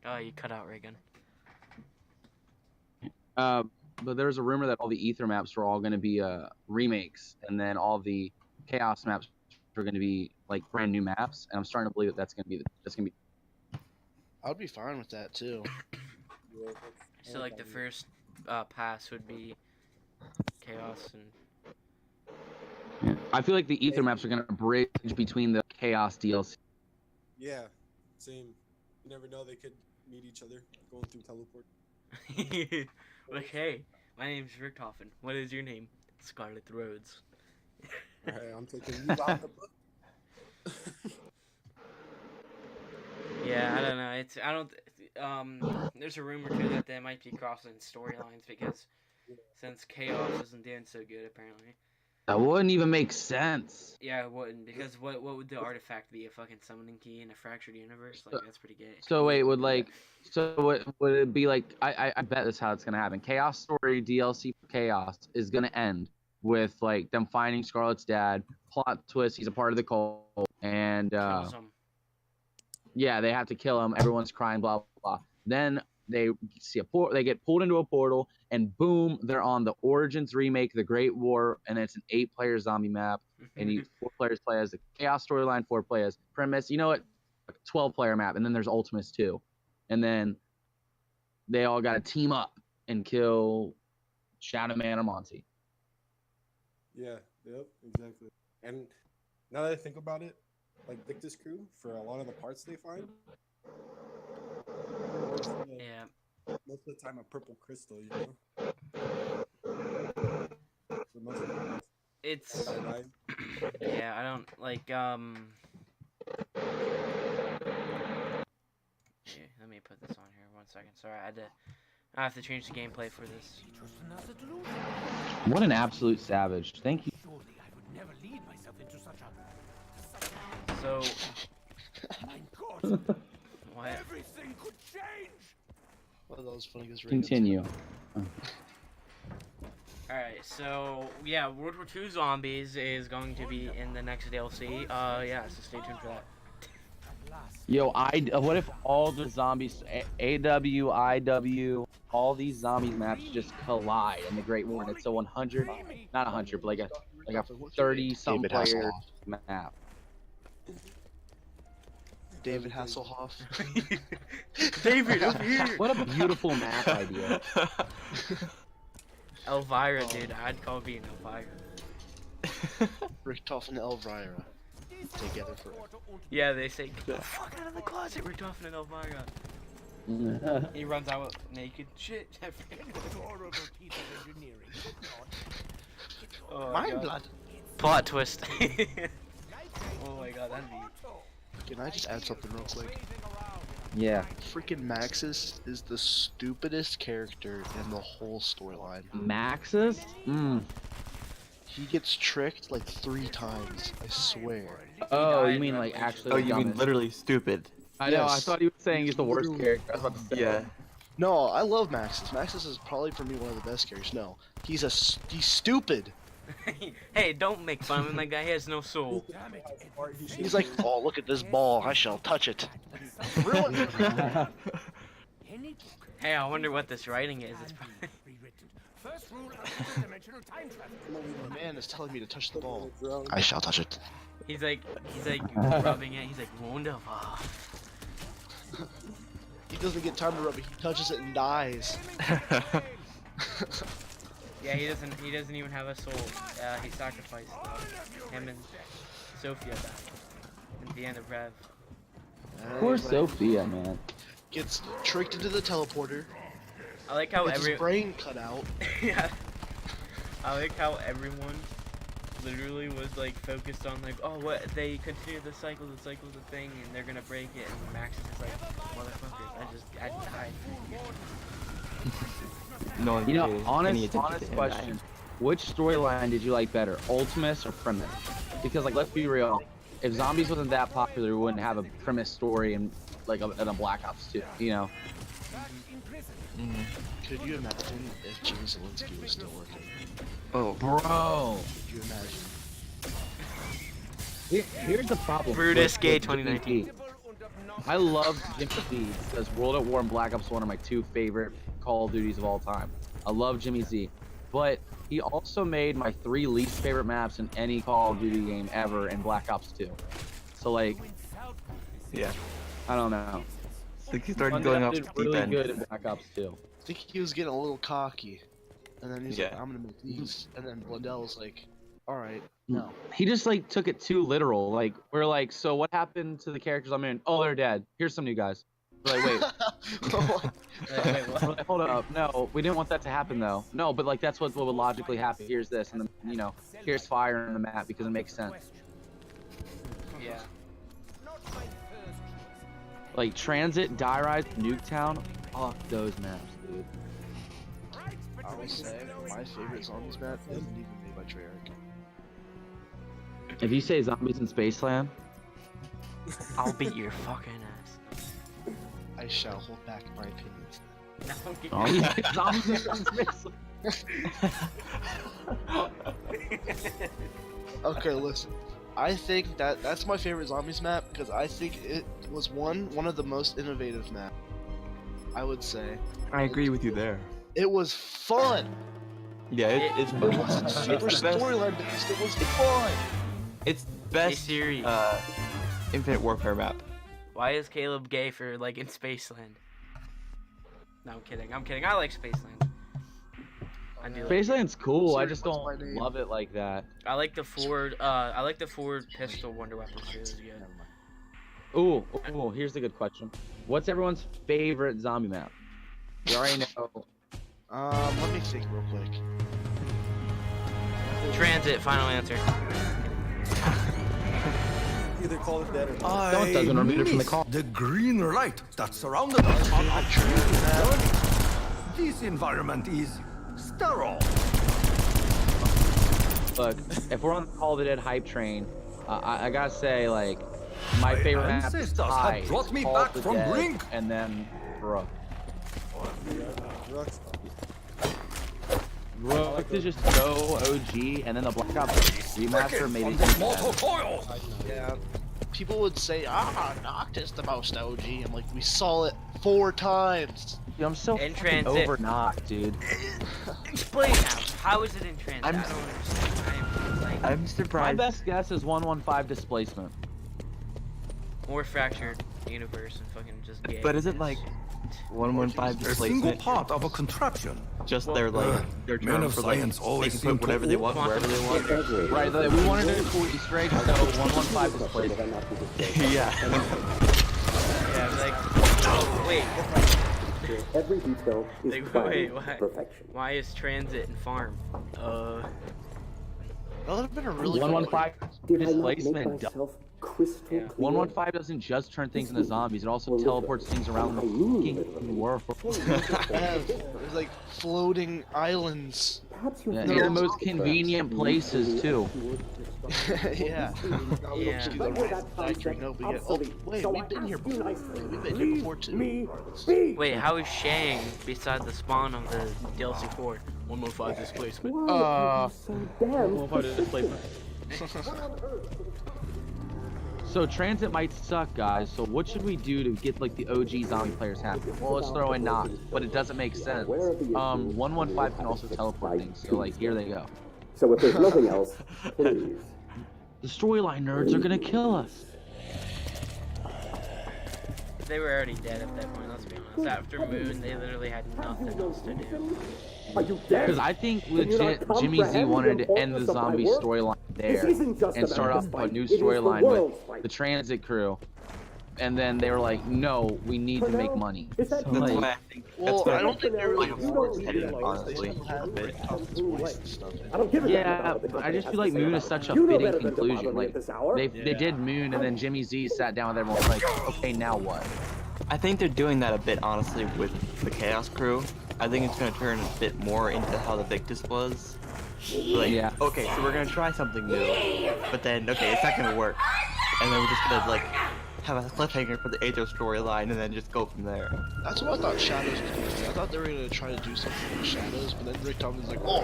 Oh, you cut out Reagan. But there was a rumor that all the Ether maps were all going to be remakes, and then all the Chaos maps were going to be like brand new maps. And I'm starting to believe that that's going to be I'd be fine with that too. Yeah, So like the first pass would be Chaos and I feel like the Ether maps are going to bridge between the Chaos DLC. Yeah, same. You never know, they could meet each other going through teleport. like, hey, my name's Richthofen. What is your name? Scarlet Rhodes. Alright, I'm taking you out the book. Yeah, I don't know. There's a rumor too that they might be crossing storylines because since Chaos isn't doing so good apparently. That wouldn't even make sense. Yeah, it wouldn't, because what would the artifact be? A fucking summoning key in a fractured universe? Like, that's pretty gay. So wait, would it be like? I bet that's how it's gonna happen. Chaos Story DLC for Chaos is gonna end with like them finding Scarlet's dad. Plot twist: he's a part of the cult, and Kills 'em. yeah, they have to kill him. Everyone's crying, blah blah blah. Then they see they get pulled into a portal, and boom, they're on the Origins remake, The Great War, and it's an 8-player zombie map. And 4 players play as the Chaos storyline, 4 players premise. You know what? 12-player map, and then there's Ultimates too, and then they all got to team up and kill Shadow Man or Monty. Yeah, yep, exactly. And now that I think about it, like Victus Crew, for a lot of the parts they find, Yeah. most of the time a purple crystal, you know? For most of the time, It's right? yeah, I don't like Here, let me put this on here 1 second. Sorry, I have to change the gameplay for this. What an absolute savage! Thank you. So what? Everything could change. Well, that was funny because Continue. Alright, so yeah, World War II Zombies is going to be in the next DLC. Yeah, so stay tuned for that. Yo, what if all the zombies, AW, IW, all these zombies maps just collide in the Great War, and it's a 100, not 100, but like a 30 some David player Hasselhoff. map. David Hasselhoff. David, over here. What a beautiful map idea. Elvira, dude. I'd call being Elvira. Richtofen and Elvira together forever. Yeah, they say, get the fuck out of the closet, Richtofen and Elvira. He runs out naked. Shit. Oh, My God. blood. Plot twist. Oh my god, that'd be... Can I just add something real quick? Yeah. Freaking Maxis is the stupidest character in the whole storyline. Maxis? He gets tricked like 3 times, I swear. Oh, died you mean in like Revelation. actually Oh, the you mean dumbest. literally stupid? I know, I Yes. thought he was saying he's the worst Literally. character. I was about to say. Yeah. No, I love Maxis. Maxis is probably for me one of the best characters. No, he's stupid. Hey, don't make fun of him. That guy has no soul. He's like, oh, look at this ball. I shall touch it. Ruin it. Hey, I wonder what this writing is. It's probably... First rule of interdimensional time travel. The man is telling me to touch the ball. I shall touch it. He's like rubbing it. He's like, wonderful. He doesn't get time to rub it. He touches it and dies. Yeah, he doesn't even have a soul. He sacrificed him and Sophia died at the end of Rev. Poor Anyway, Sophia, man. gets tricked into the teleporter. I like how Gets his brain cut out. yeah. I like how everyone literally was like focused on like, oh, what they continue the cycle's a thing and they're gonna break it, and Max is just like, motherfuckers, I died. No one You know, paid any honest attention to him question. dying. Which storyline did you like better, Ultimus or Premise? Because like, let's be real. If Zombies wasn't that popular, we wouldn't have a Premise story and like in a Black Ops 2. You know. Could you imagine if Jimmy Zelensky was still working? Oh, Bro. Could you imagine? Here's the problem. Brutus with Gay Jimmy 2019. Z. I love Jimmy Z because World at War and Black Ops 1 are my 2 favorite Call of Duties of all time. I love Jimmy Z. But he also made my 3 least favorite maps in any Call of Duty game ever in Black Ops 2. So like, yeah. I don't know. Like he started going off Did the deep really end. good in Black Ops 2. I think he was getting a little cocky. And then he's like, Yeah. I'm gonna make these. And then Blundell was like, alright, no. He just like took it too literal. Like we're like, so what happened to the characters I'm in? Oh, they're dead. Here's some new guys. We're like, wait, Wait, what? we're like, hold up. No, we didn't want that to happen though. No, but like that's what would logically happen. Here's this, and then you know, here's fire on the map because it makes sense. Yeah. Like Transit, Die Rise, Nuketown. Fuck those maps, dude. I will say, my favorite Zombies map isn't even made by Treyarch. If you say Zombies in Spaceland, I'll beat your fucking ass. I shall hold back my opinions. No, oh yeah, Zombies in Spaceland. Okay, listen. I think that's my favorite Zombies map because I think it was one of the most innovative maps. I would say. I agree with you there. It was fun. Yeah, it's It fun. wasn't super It's the best- storyline based. It was fun. It's Hey best Siri, Infinite Warfare map. why is Caleb gay for like in Spaceland? No, I'm kidding. I'm kidding. I like Spaceland. I do. Like, Spaceland's cool. I Siri, just what's don't my name? love it like that. I like the Ford. I like the Ford pistol wonder weapon. It's really good. Ooh, ooh, here's a good question. What's everyone's favorite zombie map? You already know. Let me think real quick. Transit. Final answer. Either Call of Dead or not. Someone doesn't remove it from the call. The green light that surrounded us. This environment is sterile. Look, if we're on the Call of the Dead hype train, I gotta say, like, my favorite map is ancestors have Tide, brought me Call back of the from Dead, brink. and then Rook. Rook is just so OG, and then the Black Ops remaster made it even Mortal better. coil. Yeah. People would say, Noctis the most OG. I'm like, we saw it 4 times. Dude, I'm so In fucking transit. over Noct, dude. Explain how is it in transit? I'm- I don't understand. I'm like, I'm My surprised. best guess is 115 displacement. more fractured universe and fucking just gay. But is it like 115 A single displacement? part of a contraption. Just their their Men term of for like science they always can seem put whatever to they want wherever they want. Right, we wanted a cool Easter egg, so 115 displays. Yeah. Yeah, like, oh, wait. Every detail is Like, planned wait, to why? perfection. Why is transit and farm? That would have been a really good 115 Did I not make displacement. myself crystal Yeah. clear? 115 doesn't just turn things into zombies; it also teleports things around the fucking world. Yeah, there's like floating islands. Perhaps you Yeah, know in the about most the convenient first places too. Yeah. Yeah. Just do the factory. No, we get. Oh, wait, we've been here before. We've been here before too. Wait, how is Shang beside the spawn of the DLC 4? 115 displacement. Why are you so damn So transit might suck, guys. So what should we do to get like the OG zombie players happy? Well, let's throw in Knox, but it doesn't make sense. 115 can also teleport things. So like here they go. So if there's nothing else, please. The storyline nerds are gonna kill us. They were already dead at that point, let's be honest. After Moon, they literally had nothing else to do. Are you dead? Because I think Can you not legit Jimmy Z comprehend wanted the to end the importance of my zombie work? storyline This there isn't just and about start the off a fight. new It is the storyline world's with fight. the transit crew. And then they were like, no, we need to make money. Is that That's Like- why I think Well, that's I don't think they're really You don't forced need to to do realize it. They honestly. still have Rick Thompson's voice and stuff. I don't give a damn Yeah, about what the I company just has feel like to say Moon about is it. such a You know fitting better than to bother conclusion. me Like at this hour. they did Moon, and then Jimmy Z sat down with everyone and was like, okay, now what? I think they're doing that a bit honestly with the Chaos Crew. I think it's gonna turn a bit more into how the Victus was. Like, Yeah. okay, so we're gonna try something new, but then okay, it's not gonna work, and then we're just gonna like have a cliffhanger for the Aethos storyline, and then just go from there. That's what I thought Shadows was going to do. I thought they were going to try to do something with Shadows, but then Rick Thompson's like, oh,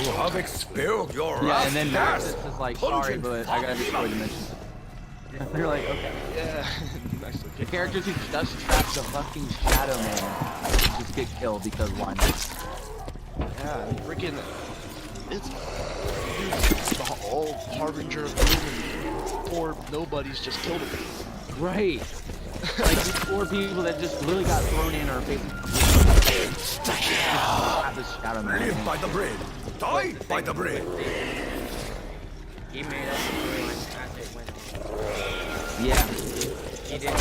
You have expelled your Yeah, wrath. and then Yes. Nexus is like, sorry, but I gotta destroy dimensions. They're like, okay. yeah. Nice. The characters who just trap the fucking Shadow Man just get killed because why not? Yeah, freaking. It's. Dude, the whole Harbinger of Doom and poor nobodies just killed him. Right. Like these poor people that just literally got thrown in or facing. Have this Shadow Man. Live by the bread. Die by the bread. He made up the storyline as it went on. Yeah. He did.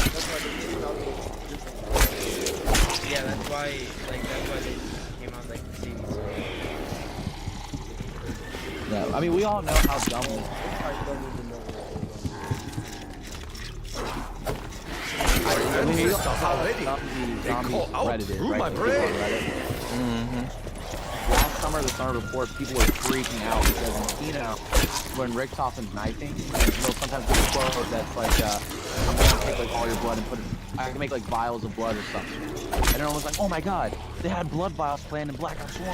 Yeah, that's why they came out like the series. Yeah. I mean, we all know how dumb. I mean, we all know how already. dumb the They zombie call out Reddit is, through right? my The brain. people on Reddit. Last summer, the summer before, people were freaking out because in Kino, when Rick Toffin's knifing, they'll sometimes do a quote that's like, I'm gonna take like all your blood and put it, I can make like vials of blood or something. And everyone was like, oh my god, they had blood vials planned in Black Ops 1.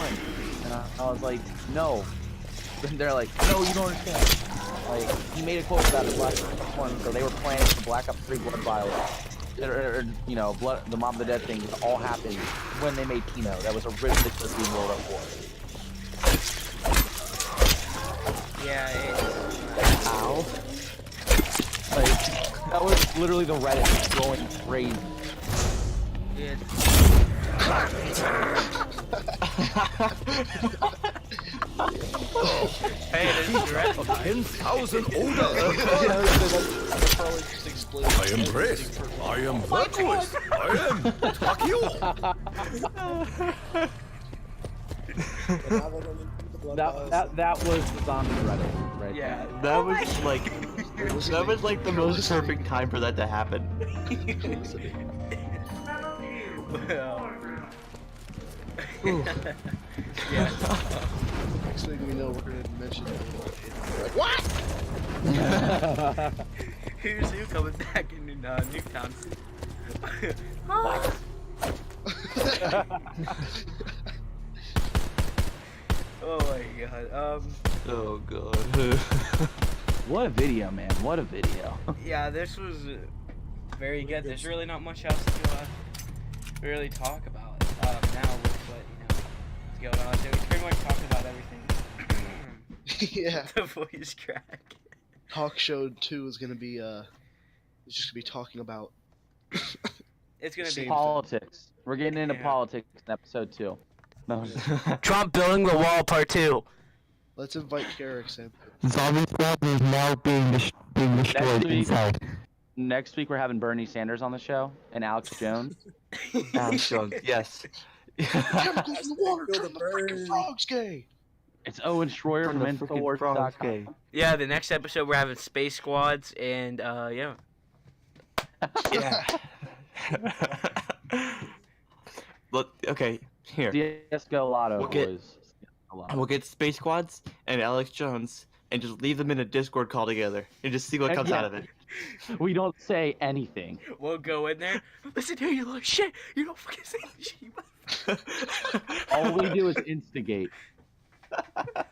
And I was like, no. And they're like, no, you don't understand. Like, he made a quote about it in Black Ops 1, so they were planning for Black Ops 3 blood vials. You know, the Mob of the Dead thing all happened when they made Kino. That was originally supposed to be World War 4. Yeah, Ow. Like, that was literally the Reddit going crazy. Hey, this is direct. 10,000 older. Probably just explain. I am Brest. I am virtuous. I am Takio. That was the zombie Reddit right Yeah. That was like the most perfect time for that to happen. Well. Yeah. Next thing we know, we're gonna mention it. We're like, what? Here's you coming back in Newtown. What? Oh my god. Oh god. What a video, man. What a video. Yeah, this was very good. There's really not much else to really talk about now with what, is going on. So we pretty much talked about everything. Yeah. The voice crack. Talk Show 2 is gonna be It's just gonna be talking about. It's gonna be Same Politics. We're getting into Yeah. politics in episode 2. No, Trump building the wall part 2. Let's invite Carrick in. ZombieSquads is now being destroyed week- inside. next week we're having Bernie Sanders on the show and Alex Jones. Alex Jones, yes. Chemicals in the water Feel turn the the freaking burn. frogs gay. It's Owen Schroyer From from the freaking frogs, okay. Infowars.com. Yeah, the next episode we're having Space Squads and yeah. Yeah. Look, okay, here. CSGO Lotto We'll get- boys. We'll get Space Squads and Alex Jones and just leave them in a Discord call together and just see what comes out of it. We don't say anything. We'll go in there. Listen here, you little shit. You don't fucking say shit. All we do is instigate.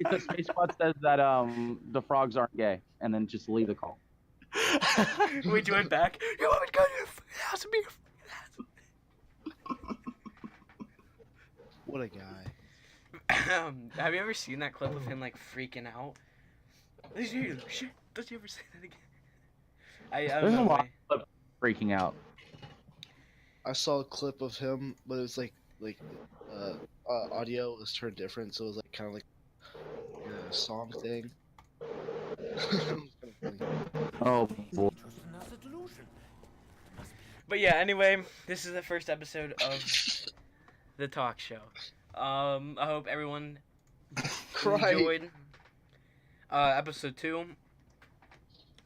It's a Space Squad says that the frogs aren't gay, and then just leave the call. We join back. You want me to go to your fucking house and be your fucking What a guy. ass? Have you ever seen that clip of him like freaking out? Listen here, you little shit. Don't you ever say that again? I don't There's a know. lot of freaking out. I saw a clip of him, but it was like audio was turned different, so it was like kind of like a song thing. Oh boy. Another delusion. But yeah, anyway, this is the first episode of the talk show. I hope everyone enjoyed episode 2.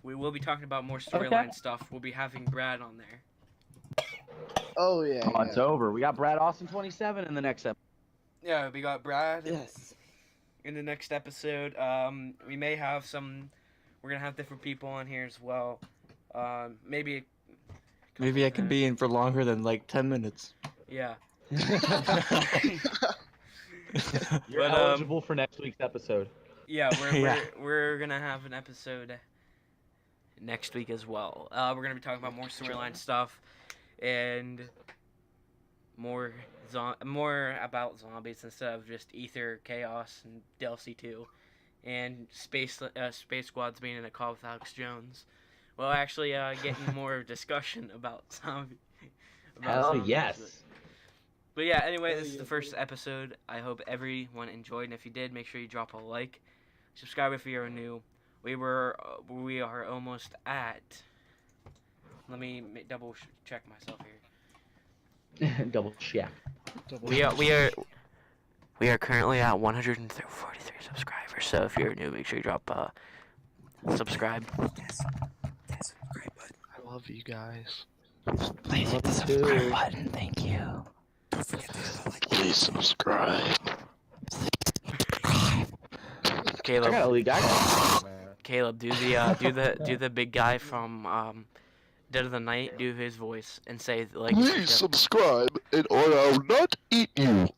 We will be talking about more storyline stuff. We'll be having Brad on there. Oh yeah. Oh, it's over. We got Brad Austin 27 in the next episode. Yeah, we got Brad Yes. in the next episode. We may have some. We're gonna have different people on here as well. Maybe. Maybe I can be in for longer than like 10 minutes. Yeah. You're But, eligible for next week's episode. Yeah, Yeah. we're gonna have an episode next week as well. We're gonna be talking about more storyline stuff and more about zombies instead of just Ether, Chaos, and DLC 2, and Space Squads being in a call with Alex Jones. Well, actually, getting more discussion about zombie. Hell zombies, yes. But yeah, anyway, this is the first episode. I hope everyone enjoyed, and if you did, make sure you drop a like, subscribe if you're new. We are almost at. Let me double check myself here. Double check. We are currently at 143 subscribers. So if you're new, make sure you drop subscribe. I love you guys. Please hit the subscribe button. Thank you. Please subscribe. Caleb, I Caleb, do the big guy from Dead of the Night. Do his voice and say like. Please subscribe, or I'll not eat you.